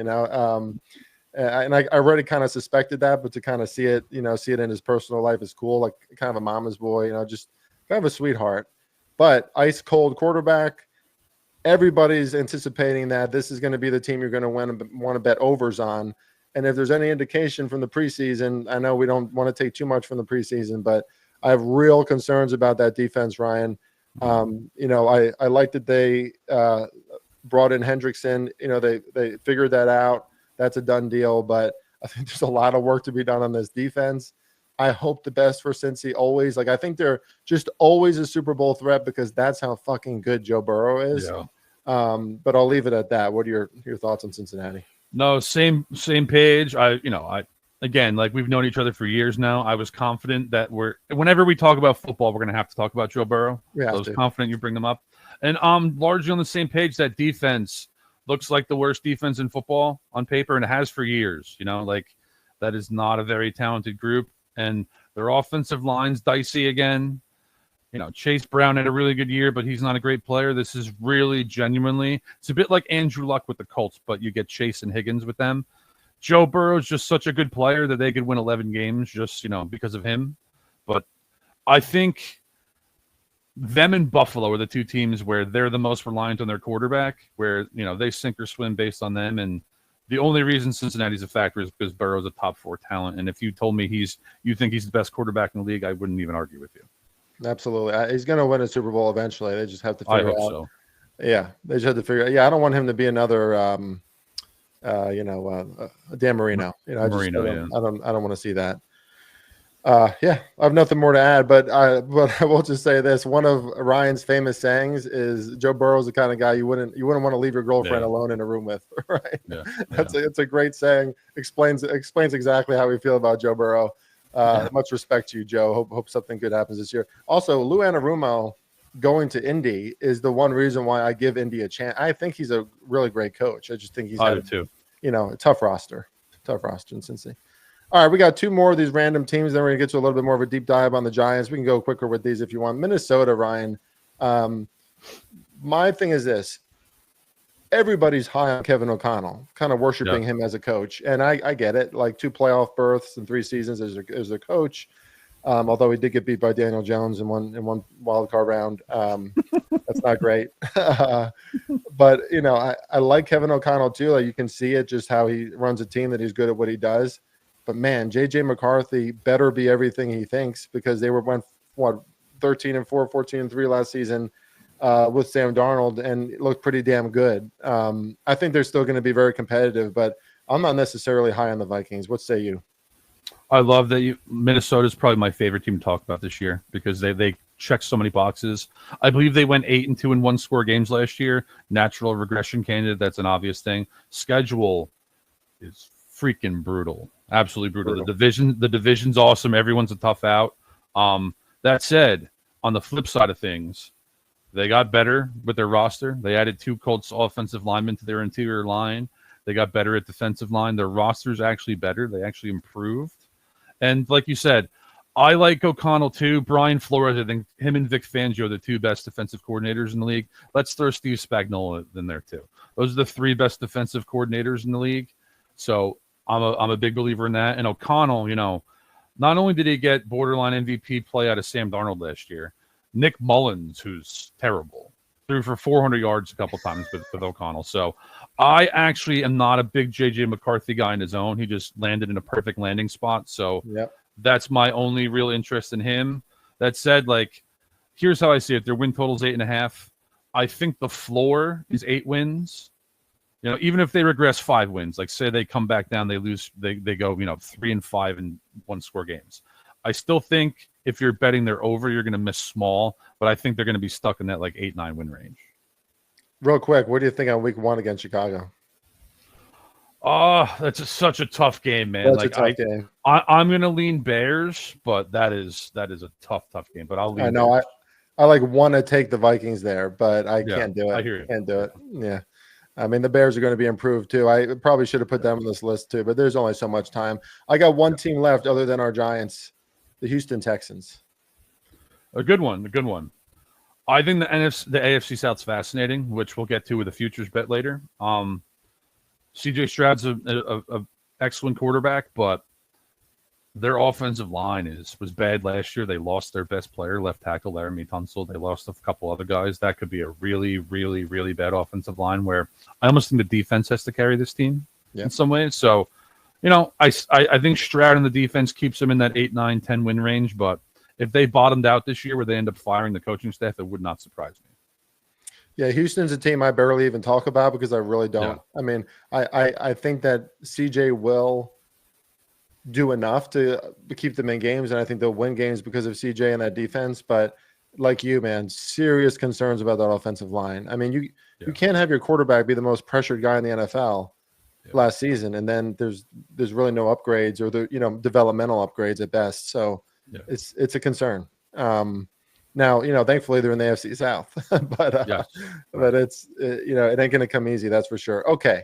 And I already kind of suspected that, but to kind of see it in his personal life is cool. Like kind of a mama's boy, just kind of a sweetheart. But ice cold quarterback. Everybody's anticipating that this is going to be the team you're going to want to bet overs on. And if there's any indication from the preseason, I know we don't want to take too much from the preseason, but I have real concerns about that defense, Ryan. I like that they brought in Hendrickson. They figured that out. That's a done deal, but I think there's a lot of work to be done on this defense. I hope the best for Cincy always. I think they're just always a Super Bowl threat because that's how fucking good Joe Burrow is. Yeah. But I'll leave it at that. What are your thoughts on Cincinnati? No, same page. Again, we've known each other for years now. I was confident that whenever we talk about football, we're going to have to talk about Joe Burrow. Yeah, I was confident you bring them up. And I'm largely on the same page. That defense looks like the worst defense in football on paper, and it has for years. That is not a very talented group, and their offensive line's dicey again. Chase Brown had a really good year, but he's not a great player. This is really genuinely, it's a bit like Andrew Luck with the Colts, but you get Chase and Higgins with them. Joe Burrow's just such a good player that they could win 11 games just, because of him. But I think them and Buffalo are the two teams where they're the most reliant on their quarterback, where, they sink or swim based on them. And the only reason Cincinnati's a factor is because Burrow's a top 4 talent. And if you told me you think he's the best quarterback in the league, I wouldn't even argue with you. Absolutely. He's going to win a Super Bowl eventually. They just have to figure it out. So. Yeah, they just have to figure it out. Yeah, I don't want him to be another Dan Marino. I don't want to see that. I have nothing more to add, but I will just say this. One of Ryan's famous sayings is Joe Burrow's the kind of guy you wouldn't want to leave your girlfriend alone in a room with, right? Yeah. It's a great saying. Explains exactly how we feel about Joe Burrow. Much respect to you, Joe. Hope something good happens this year. Also, Lou Anarumo going to Indy is the one reason why I give Indy a chance. I think he's a really great coach. I just think he's had a tough roster in Cincy. All right, we got 2 more of these random teams. Then we're going to get to a little bit more of a deep dive on the Giants. We can go quicker with these if you want. Minnesota, Ryan. My thing is this. Everybody's high on Kevin O'Connell, kind of worshiping him as a coach. And I get it, 2 playoff berths in 3 seasons as a coach. Although he did get beat by Daniel Jones in one wild card round. That's not great. But I like Kevin O'Connell too. Like, you can see it, just how he runs a team, that he's good at what he does. But man, JJ McCarthy better be everything he thinks, because they went 13-4, 14-3 last season with Sam Darnold, and it looked pretty damn good. I think they're still going to be very competitive, but I'm not necessarily high on the Vikings. What say you? I love that Minnesota is probably my favorite team to talk about this year, because they check so many boxes. I believe they went 8-2 in one-score games last year. Natural regression candidate, that's an obvious thing. Schedule is freaking brutal, absolutely brutal. The division's awesome. Everyone's a tough out. That said, on the flip side of things, they got better with their roster. They added 2 Colts offensive linemen to their interior line. They got better at defensive line. Their roster's actually better. They actually improved. And like you said, I like O'Connell too. Brian Flores, I think him and Vic Fangio are the 2 best defensive coordinators in the league. Let's throw Steve Spagnuolo in there too. Those are the 3 best defensive coordinators in the league. So I'm a big believer in that. And O'Connell, not only did he get borderline MVP play out of Sam Darnold last year, Nick Mullins, who's terrible, threw for 400 yards a couple times with O'Connell. So I actually am not a big J.J. McCarthy guy in his own. He just landed in a perfect landing spot. So that's my only real interest in him. That said, here's how I see it. Their win total is 8.5. I think the floor is 8 wins. Even if they regress 5 wins, like say they come back down, they lose, they go, 3-5 in one-score games. I still think if you're betting they're over, you're going to miss small, but I think they're going to be stuck in that 8-9 win range. Real quick, what do you think on week 1 against Chicago? Oh, that's such a tough game, man. That's a tough game. I'm going to lean Bears, but that is a tough game. But I'll lean. I know. I want to take the Vikings there, but I can't do it. I hear you. Can't do it. Yeah. I mean, the Bears are going to be improved too. I probably should have put them on this list too, but there's only so much time. I got one team left other than our Giants, the Houston Texans. A good one. I think the AFC South's fascinating, which we'll get to with a futures bet later. CJ Stroud's a excellent quarterback, but their offensive line was bad last year. They lost their best player, left tackle Laramie Tunsil. They lost a couple other guys. That could be a really, really, really bad offensive line, where I almost think the defense has to carry this team in some ways. So, I think Stroud and the defense keeps them in that 8, 9, 10 win range. But if they bottomed out this year where they end up firing the coaching staff, it would not surprise me. Yeah, Houston's a team I barely even talk about because I really don't. Yeah. I mean, I think that CJ will do enough to keep them in games, and I think they'll win games because of CJ and that defense. But like you, man, serious concerns about that offensive line. I mean, you can't have your quarterback be the most pressured guy in the NFL last season, and then there's really no upgrades or developmental upgrades at best. So it's a concern. Now, thankfully they're in the AFC South, but it's it ain't going to come easy. That's for sure. Okay.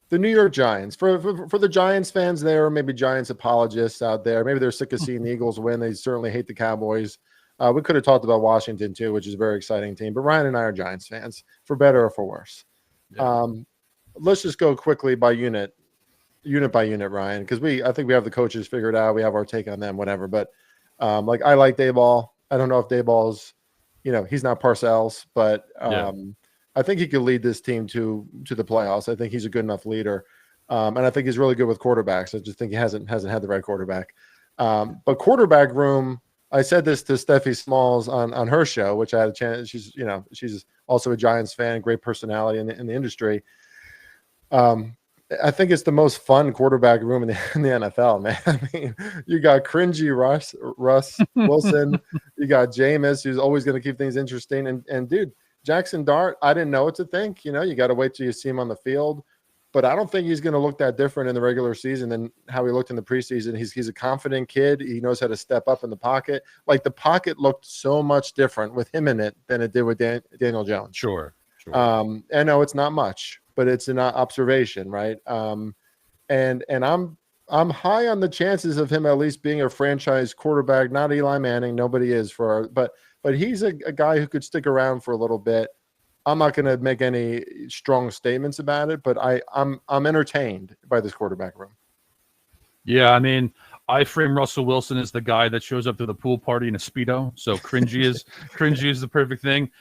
The New York Giants, for the Giants fans there, or maybe Giants apologists out there, maybe they're sick of seeing the Eagles win. They certainly hate the Cowboys. We could have talked about Washington too, which is a very exciting team. But Ryan and I are Giants fans, for better or for worse. Yeah. Let's just go quickly by unit by unit, Ryan, because I think we have the coaches figured out. We have our take on them, whatever. But I like Dayball. I don't know if Dayball's, he's not Parcells, but I think he could lead this team to the playoffs. I think he's a good enough leader, and I think he's really good with quarterbacks. I just think he hasn't had the right quarterback. But quarterback room, I said this to Steffi Smalls on her show, which I had a chance. She's also a Giants fan, great personality in the industry. I think it's the most fun quarterback room in the NFL, man. I mean, you got cringy Russ Wilson, you got Jameis, who's always going to keep things interesting, and dude. Jackson Dart, I didn't know what to think. You got to wait till you see him on the field. But I don't think he's going to look that different in the regular season than how he looked in the preseason. He's a confident kid. He knows how to step up in the pocket. Like, the pocket looked so much different with him in it than it did with Daniel Jones. Sure. I know it's not much, but it's an observation, right? And I'm high on the chances of him at least being a franchise quarterback. Not Eli Manning. Nobody is but he's a guy who could stick around for a little bit. I'm not going to make any strong statements about it, but I'm entertained by this quarterback room. Yeah, I mean, I frame Russell Wilson as the guy that shows up to the pool party in a Speedo. So cringy is the perfect thing.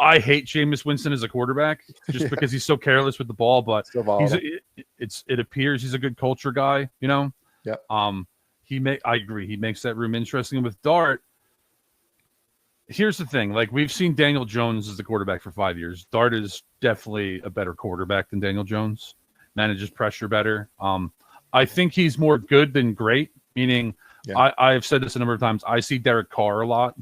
I hate Jameis Winston as a quarterback just because he's so careless with the ball, but it appears he's a good culture guy, you know? Yeah. I agree. He makes that room interesting. With Dart, here's the thing. Like, we've seen Daniel Jones as the quarterback for 5 years. Dart is definitely a better quarterback than Daniel Jones. Manages pressure better. I think he's more good than great, meaning I've said this a number of times. I see Derek Carr a lot.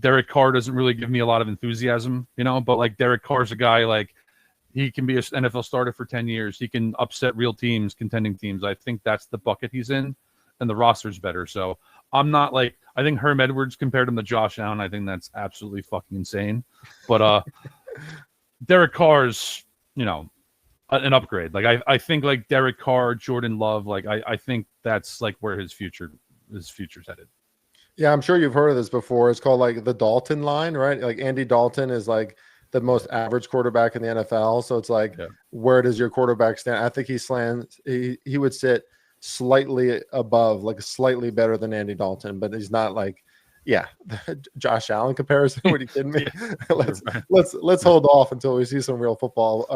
Derek Carr doesn't really give me a lot of enthusiasm, you know, but like Derek Carr's a guy, like, he can be an NFL starter for 10 years. He can upset real teams, contending teams. I think that's the bucket he's in, and the roster's better. So I'm not like, I think Herm Edwards compared him to Josh Allen. I think that's absolutely fucking insane. But Derek Carr's, you know, an upgrade. Like I think like Derek Carr, Jordan Love, like I think that's like where his future's headed. Yeah, I'm sure you've heard of this before. It's called like the Dalton line, right? Like Andy Dalton is like the most average quarterback in the NFL. So it's like, where does your quarterback stand? I think he would sit slightly above, like slightly better than Andy Dalton, but he's not like, Josh Allen comparison. What are you kidding me? let's hold off until we see some real football.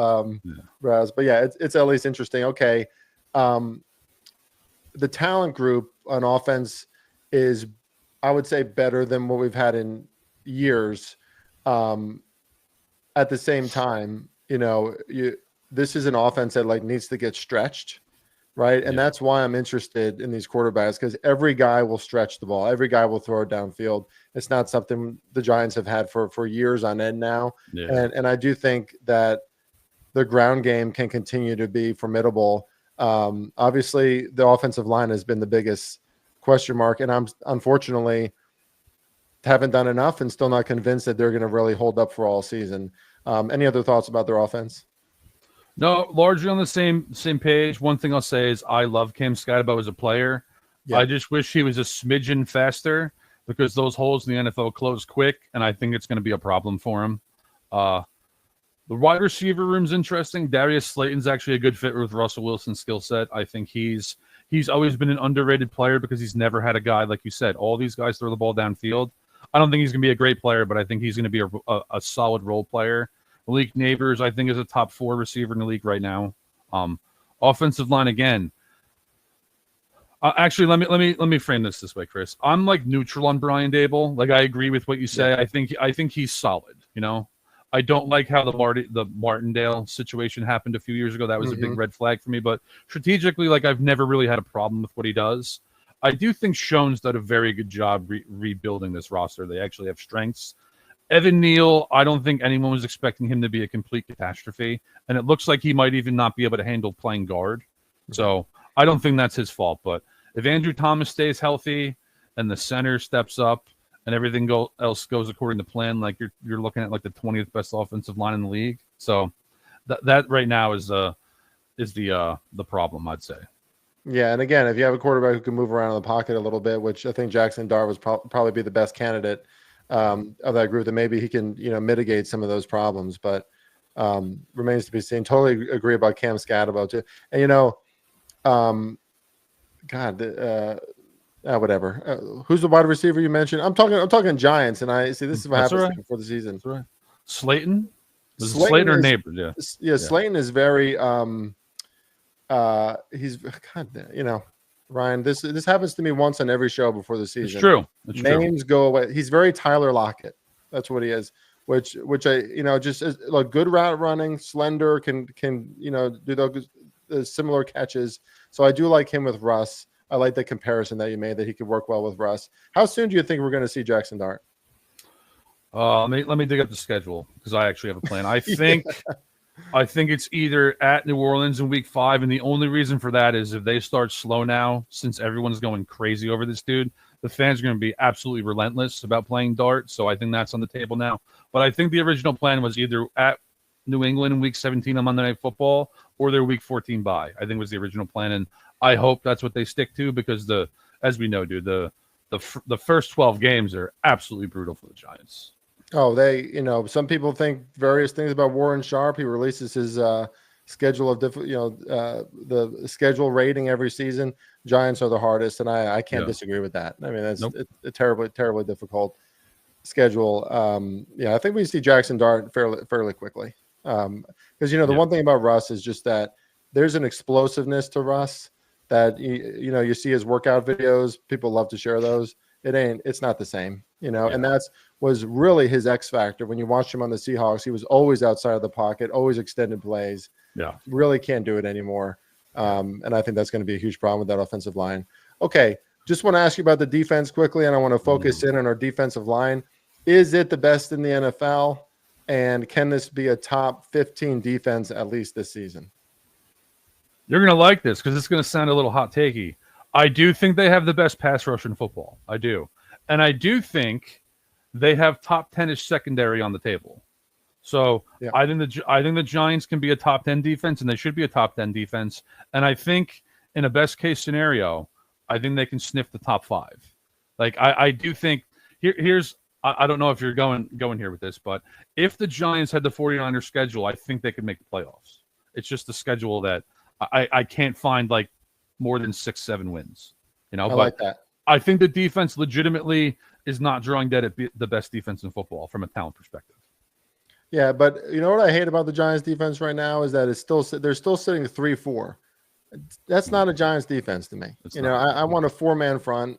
But yeah, it's at least interesting. Okay. The talent group on offense is, I would say, better than what we've had in years. At the same time, you know, this is an offense that like needs to get stretched, right? And that's why I'm interested in these quarterbacks, because every guy will stretch the ball. Every guy will throw it downfield. It's not something the Giants have had for years on end now. Yeah. And I do think that the ground game can continue to be formidable. Obviously, the offensive line has been the biggest question mark, and I'm unfortunately haven't done enough and still not convinced that they're going to really hold up for all season. Any other thoughts about their offense? No, largely on the same page. One thing I'll say is I love Cam Skattebo as a player. Yeah. I just wish he was a smidgen faster, because those holes in the NFL close quick, and I think it's going to be a problem for him. The wide receiver room's interesting. Darius Slayton's actually a good fit with Russell Wilson's skill set. I think he's always been an underrated player because he's never had a guy, like you said, all these guys throw the ball downfield. I don't think he's going to be a great player, but I think he's going to be a solid role player. Malik Neighbors, I think, is a top 4 receiver in the league right now. Offensive line, again. Actually, let me frame this way, Chris. I'm like neutral on Brian Dable. Like, I agree with what you say. Yeah. I think he's solid. You know, I don't like how the Martindale situation happened a few years ago. That was a big red flag for me. But strategically, like, I've never really had a problem with what he does. I do think Schoen's done a very good job rebuilding this roster. They actually have strengths. Evan Neal, I don't think anyone was expecting him to be a complete catastrophe. And it looks like he might even not be able to handle playing guard. So I don't think that's his fault. But if Andrew Thomas stays healthy and the center steps up and everything else goes according to plan, like you're looking at like the 20th best offensive line in the league. So that right now is the problem, I'd say. Yeah, and again, if you have a quarterback who can move around in the pocket a little bit, which I think Jackson Dart would probably be the best candidate of that group, then maybe he can, you know, mitigate some of those problems. But remains to be seen. Totally agree about Cam Skattebo too. And you know, whatever. Who's the wide receiver you mentioned? I'm talking Giants, and I see this is what happens before the season. That's right. Slayton or Neighbors? Yeah. Slayton is very he's God, you know, Ryan, this happens to me once on every show before the season. It's true. Names go away. He's very Tyler Lockett. That's what he is. Which I, you know, just is like good route running, slender, can you know, do those similar catches. So I do like him with Russ. I like the comparison that you made, that he could work well with Russ. How soon do you think we're going to see Jackson Dart? Let me dig up the schedule, because I actually have a plan. I think I think it's either at New Orleans in week 5, and the only reason for that is if they start slow now, since everyone's going crazy over this dude, the fans are going to be absolutely relentless about playing Dart. So I think that's on the table now. But I think the original plan was either at New England in week 17 on Monday Night Football, or their week 14 bye. I think was the original plan, and I hope that's what they stick to, because as we know, dude, the first 12 games are absolutely brutal for the Giants. Oh, you know, some people think various things about Warren Sharp. He releases his schedule of the schedule rating every season, Giants are the hardest, and I can't disagree with that. I mean, it's a terribly difficult schedule. I think we see Jackson Dart fairly quickly. Because the one thing about Russ is just that there's an explosiveness to Russ that you see his workout videos. People love to share those. It's not the same, and was really his X factor. When you watched him on the Seahawks, he was always outside of the pocket, always extended plays. Yeah, really can't do it anymore. And I think that's going to be a huge problem with that offensive line. Okay, just want to ask you about the defense quickly, and I want to focus in on our defensive line. Is it the best in the NFL? And can this be a top 15 defense at least this season? You're going to like this because it's going to sound a little hot takey. I do think they have the best pass rush in football. I do. And I do think they have top 10-ish secondary on the table. So I think the Giants can be a top 10 defense, and they should be a top 10 defense. And I think in a best case scenario, I think they can sniff the top 5. Like I do think here's I don't know if you're going here with this, but if the Giants had the 49ers schedule, I think they could make the playoffs. It's just the schedule that I can't find like more than 6-7 wins. I like that. I think the defense legitimately is not drawing dead at the best defense in football from a talent perspective. Yeah, but you know what I hate about the Giants defense right now is that they're still sitting 3-4. That's not a Giants defense to me. I want a 4-man front.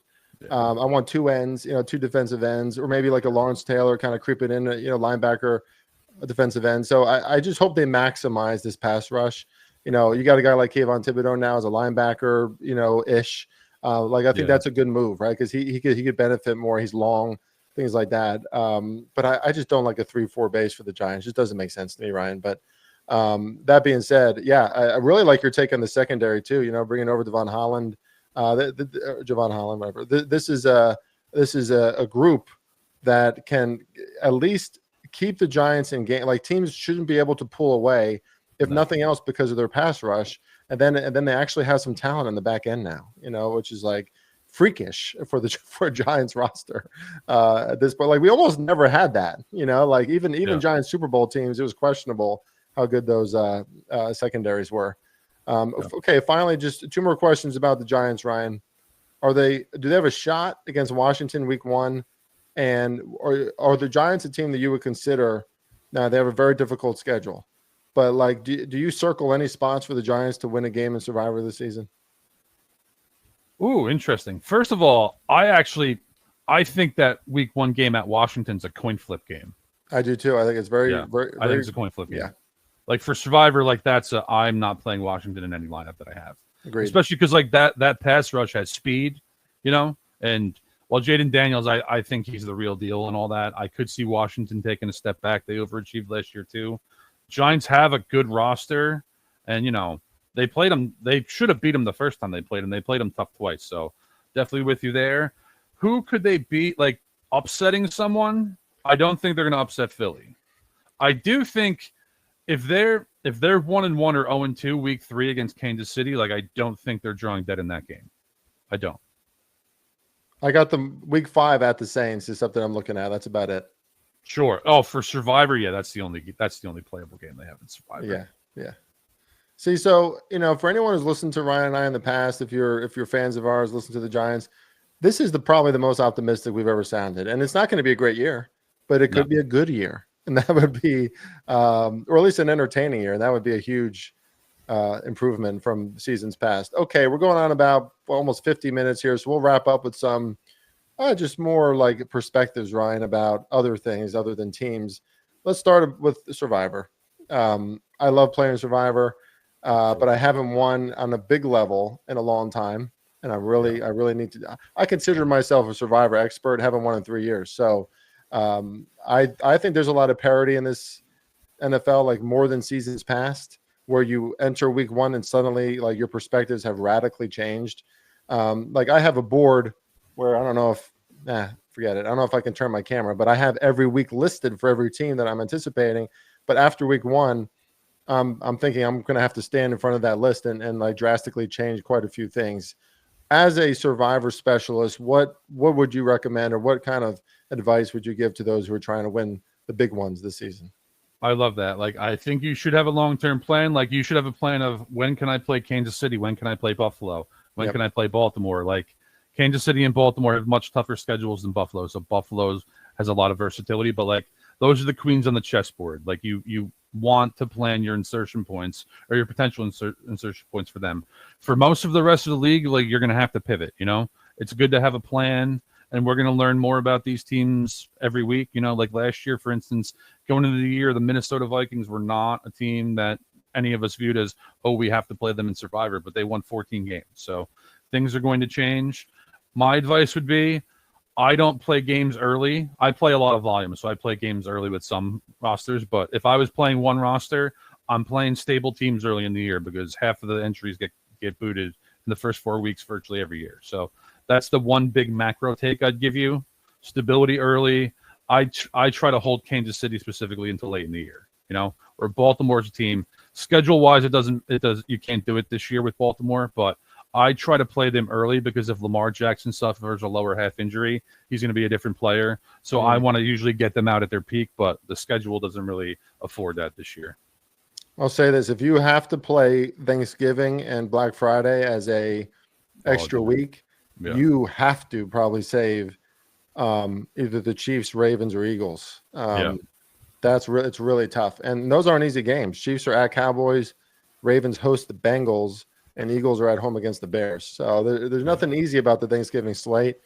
I want 2 ends, 2 defensive ends, or maybe like a Lawrence Taylor kind of creeping in, linebacker, a defensive end. So I just hope they maximize this pass rush. You got a guy like Kayvon Thibodeau now as a linebacker, ish. I think that's a good move, right? Because he could benefit more. He's long, things like that. But I just don't like a 3-4 base for the Giants. It just doesn't make sense to me, Ryan. But that being said, I really like your take on the secondary too. Bringing over Javon Holland, whatever. This is a group that can at least keep the Giants in game. Like teams shouldn't be able to pull away, if nothing else, because of their pass rush. And then they actually have some talent in the back end now, which is like freakish for a Giants roster at this point. Like we almost never had that, even Giants Super Bowl teams, it was questionable how good those secondaries were. Okay, finally, just 2 more questions about the Giants, Ryan. Do they have a shot against Washington week 1? And are the Giants a team that you would consider? Now they have a very difficult schedule, but like, do you circle any spots for the Giants to win a game in Survivor this season? Ooh, interesting. First of all, I think that week 1 game at Washington's a coin flip game. I do too. I think it's very, I think it's a coin flip game. Yeah. Like for Survivor, like I'm not playing Washington in any lineup that I have. Agreed. Especially because like that pass rush has speed, and while Jaden Daniels, I think he's the real deal and all that. I could see Washington taking a step back. They overachieved last year too. Giants have a good roster, and they played them. They should have beat them the first time they played them. They played them tough twice, so definitely with you there. Who could they beat? Like upsetting someone? I don't think they're going to upset Philly. I do think if they're 1-1 or 0-2 week 3 against Kansas City, like I don't think they're drawing dead in that game. I don't. I got them week 5 at the Saints is something I'm looking at. That's about it. Sure. Oh, for Survivor, that's the only playable game they have in Survivor. Yeah. See, so for anyone who's listened to Ryan and I in the past, if you're fans of ours, listen to the Giants. This is probably the most optimistic we've ever sounded, and it's not going to be a great year, but it could be a good year, and that would be, or at least an entertaining year, and that would be a huge improvement from seasons past. Okay, we're going on about almost 50 minutes here, so we'll wrap up with some just more like perspectives, Ryan, about other things other than teams. Let's start with Survivor. I love playing Survivor, but I haven't won on a big level in a long time, and I really need to. I consider myself a Survivor expert. Haven't won in 3 years, so I think there's a lot of parity in this NFL, like more than seasons past, where you enter week 1 and suddenly like your perspectives have radically changed. Like I have a board where I don't know if, forget it. I don't know if I can turn my camera, but I have every week listed for every team that I'm anticipating. But after week 1, I'm thinking I'm going to have to stand in front of that list and like drastically change quite a few things. As a Survivor specialist, what would you recommend, or what kind of advice would you give to those who are trying to win the big ones this season? I love that. Like, I think you should have a long-term plan. Like, you should have a plan of when can I play Kansas City? When can I play Buffalo? When can I play Baltimore? Like, Kansas City and Baltimore have much tougher schedules than Buffalo. So Buffalo's has a lot of versatility, but like those are the queens on the chessboard. Like you want to plan your insertion points or your potential insertion points for them. For most of the rest of the league, like you're going to have to pivot, you know? It's good to have a plan, and we're going to learn more about these teams every week. You know, like last year, for instance, going into the year, the Minnesota Vikings were not a team that any of us viewed as, oh, we have to play them in Survivor, but they won 14 games. So things are going to change. My advice would be, I don't play games early. I play a lot of volume, so I play games early with some rosters. But if I was playing one roster, I'm playing stable teams early in the year because half of the entries get booted in the first 4 weeks virtually every year. So that's the one big macro take I'd give you. Stability early. I try to hold Kansas City specifically until late in the year. You know, or Baltimore's a team. Schedule-wise, you can't do it this year with Baltimore, but I try to play them early because if Lamar Jackson suffers a lower half injury, he's going to be a different player. So I want to usually get them out at their peak, but the schedule doesn't really afford that this year. I'll say this. If you have to play Thanksgiving and Black Friday as a extra week, you have to probably save either the Chiefs, Ravens, or Eagles. It's really tough. And those aren't easy games. Chiefs are at Cowboys, Ravens host the Bengals, and Eagles are at home against the Bears. So there's nothing easy about the Thanksgiving slate.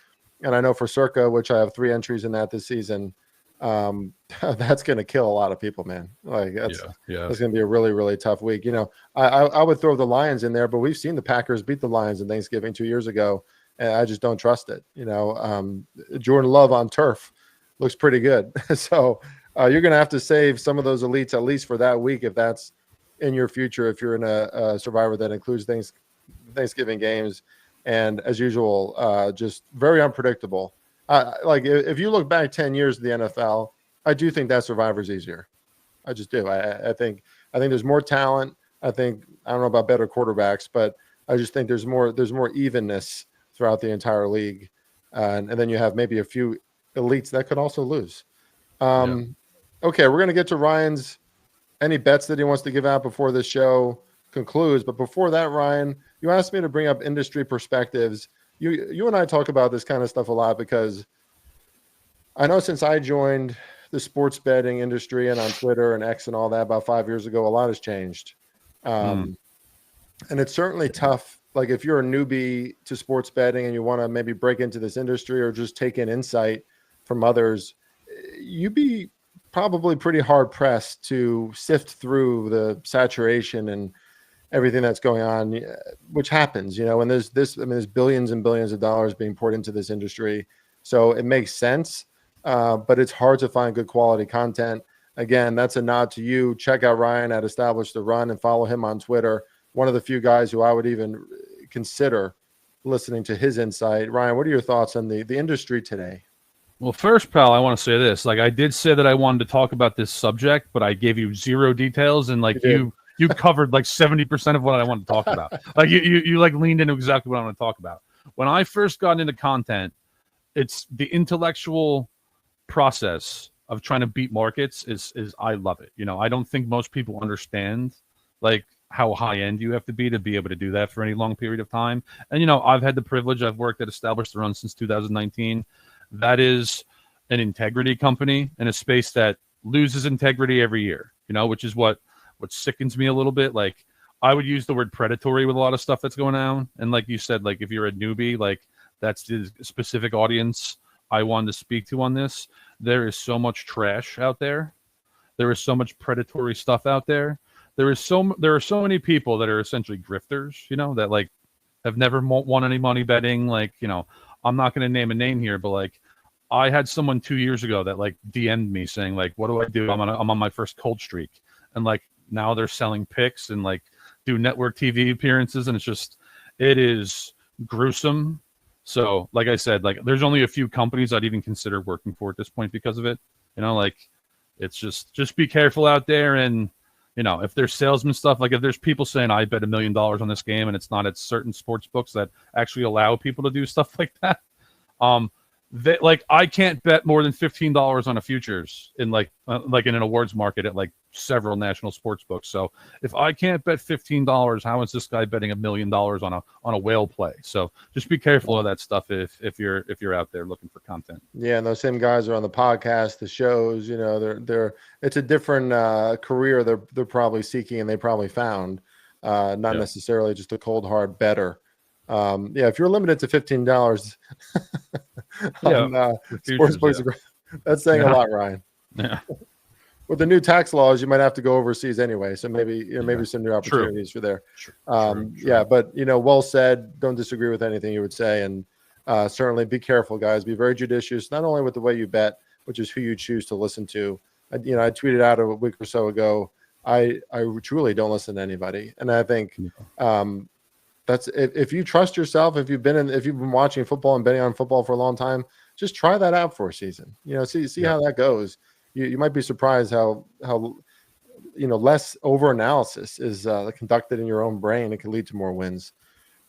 And I know for Circa, which I have 3 entries in that this season, that's going to kill a lot of people, man. Like that's going to be a really, really tough week. You know, I would throw the Lions in there, but we've seen the Packers beat the Lions in Thanksgiving 2 years ago, and I just don't trust it. You know, Jordan Love on turf looks pretty good. So you're going to have to save some of those elites at least for that week if that's in your future, if you're in a Survivor that includes Thanksgiving games. And as usual, just very unpredictable. Like if you look back 10 years of the NFL, I do think that Survivor's easier. I just do. I think there's more talent. I don't know about better quarterbacks, but I just think there's more evenness throughout the entire league. And then you have maybe a few elites that could also lose. Okay, we're going to get to Ryan's any bets that he wants to give out before this show concludes. But before that, Ryan, you asked me to bring up industry perspectives. You and I talk about this kind of stuff a lot because I know since I joined the sports betting industry and on Twitter and X and all that about 5 years ago, a lot has changed. And it's certainly tough. Like if you're a newbie to sports betting and you want to maybe break into this industry or just take in insight from others, you'd be probably pretty hard pressed to sift through the saturation and everything that's going on, which happens, you know, and there's billions and billions of dollars being poured into this industry. So it makes sense, but it's hard to find good quality content. Again, that's a nod to you. Check out Ryan at Establish the Run and follow him on Twitter. One of the few guys who I would even consider listening to his insight. Ryan, what are your thoughts on the industry today? Well, first, pal, I want to say this. Like, I did say that I wanted to talk about this subject, but I gave you 0 details, and like you covered like 70% of what I wanted to talk about. Like you like leaned into exactly what I want to talk about. When I first got into content, it's the intellectual process of trying to beat markets is I love it. You know, I don't think most people understand like how high end you have to be able to do that for any long period of time. And you know, I've had the privilege. I've worked at Establish the Run since 2019. That is an integrity company in a space that loses integrity every year, you know, which is what sickens me a little bit. Like I would use the word predatory with a lot of stuff that's going on. And like you said, like if you're a newbie, like that's the specific audience I wanted to speak to on this. There is so much trash out there. There is so much predatory stuff out there. There are so many people that are essentially grifters, you know, that like have never won any money betting. Like, you know, I'm not going to name a name here, but like I had someone 2 years ago that like DM'd me saying like, what do I do? I'm on my first cold streak. And like now they're selling picks and like do network TV appearances. And it is gruesome. So like I said, like there's only a few companies I'd even consider working for at this point because of it. You know, like it's just be careful out there. And, you know, if there's salesman stuff, like if there's people saying I bet $1 million on this game and it's not at certain sports books that actually allow people to do stuff like that, I can't bet more than $15 on a futures in like in an awards market at like several national sports books. So if I can't bet $15, how is this guy betting $1 million on a whale play? So just be careful of that stuff if you're out there looking for content. Yeah, and those same guys are on the podcast, the shows. You know, they're it's a different career they're probably seeking, and they probably found, not necessarily just a cold hard better. If you're limited to $15 on sports books, that's saying a lot, Ryan. Yeah. With the new tax laws, you might have to go overseas anyway. So maybe some new opportunities for there. True. Yeah, but well said. Don't disagree with anything you would say, and certainly be careful, guys. Be very judicious, not only with the way you bet, which is who you choose to listen to. I tweeted out a week or so ago, I truly don't listen to anybody, and I think that's if you trust yourself, if you've been watching football and betting on football for a long time, just try that out for a season. See how that goes. You might be surprised how less over analysis is conducted in your own brain. It can lead to more wins.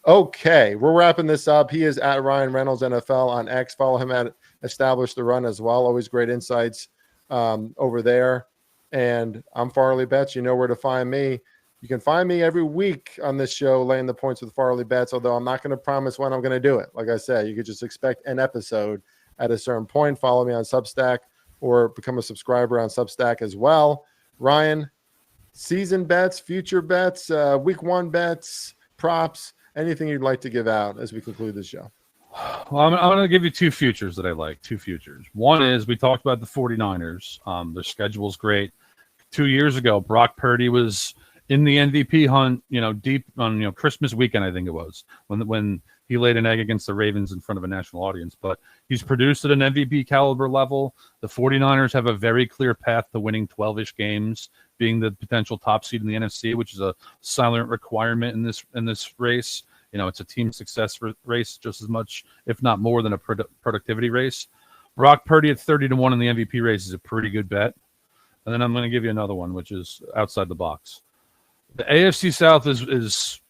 Okay, we're wrapping this up. He is at Ryan Reynolds NFL on X. Follow him at Establish the Run as well. Always great insights over there. And I'm Farley Betts. You know where to find me. You can find me every week on this show, laying the points with Farley Betts, although I'm not going to promise when I'm going to do it. Like I said, you could just expect an episode at a certain point. Follow me on Substack or become a subscriber on Substack as well. Ryan, season bets, future bets, week one bets, props, anything you'd like to give out as we conclude this show? Well, I'm going to give you two futures that I like, two futures. One is we talked about the 49ers. Their schedule's great. 2 years ago, Brock Purdy was in the MVP hunt, deep on Christmas weekend, I think it was, when he laid an egg against the Ravens in front of a national audience. But he's produced at an MVP caliber level. The 49ers have a very clear path to winning 12-ish games, being the potential top seed in the NFC, which is a silent requirement in this race. It's a team success race just as much, if not more, than a productivity race. Brock Purdy at 30-1 in the MVP race is a pretty good bet. And then I'm going to give you another one, which is outside the box. The AFC South is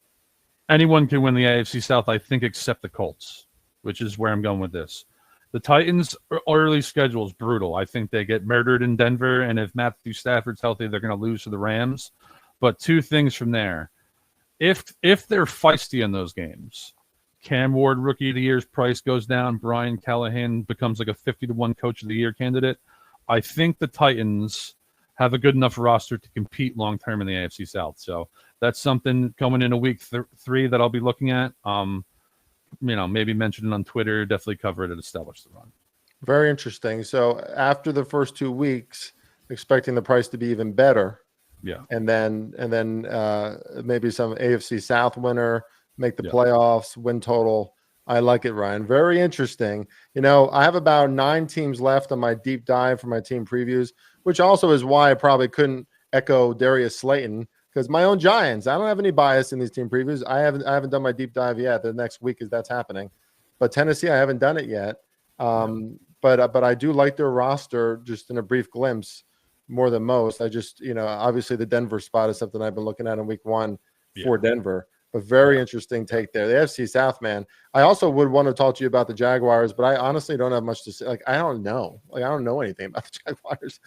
anyone can win the AFC South, I think, except the Colts, which is where I'm going with this. The Titans' early schedule is brutal. I think they get murdered in Denver, and if Matthew Stafford's healthy, they're going to lose to the Rams. But two things from there. If they're feisty in those games, Cam Ward, Rookie of the Year's price goes down. Brian Callahan becomes like a 50-1 Coach of the Year candidate. I think the Titans have a good enough roster to compete long-term in the AFC South. So that's something coming in a week 3 that I'll be looking at. Maybe mention it on Twitter. Definitely cover it and Establish the Run. Very interesting. So after the first 2 weeks, expecting the price to be even better. Yeah. And then maybe some AFC South winner, make the playoffs, win total. I like it, Ryan. Very interesting. I have about 9 teams left on my deep dive for my team previews, which also is why I probably couldn't echo Darius Slayton, because my own Giants, I don't have any bias in these team previews. I haven't done my deep dive yet. The next week that's happening. But Tennessee, I haven't done it yet. But I do like their roster just in a brief glimpse more than most. I just, obviously the Denver spot is something I've been looking at in week 1 for Denver. A very interesting take there. The FC South, man. I also would want to talk to you about the Jaguars, but I honestly don't have much to say. I don't know. I don't know anything about the Jaguars.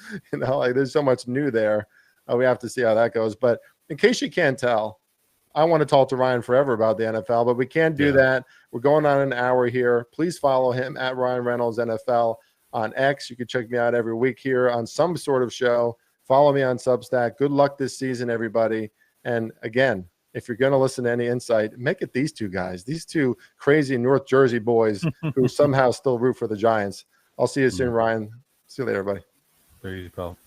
There's so much new there. We have to see how that goes. But in case you can't tell, I want to talk to Ryan forever about the NFL, but we can't do that. We're going on an hour here. Please follow him at Ryan Reynolds NFL on X. You can check me out every week here on some sort of show. Follow me on Substack. Good luck this season, everybody. And again, if you're going to listen to any insight, make it these two guys, these two crazy North Jersey boys who somehow still root for the Giants. I'll see you soon, Ryan. See you later, everybody. There you go.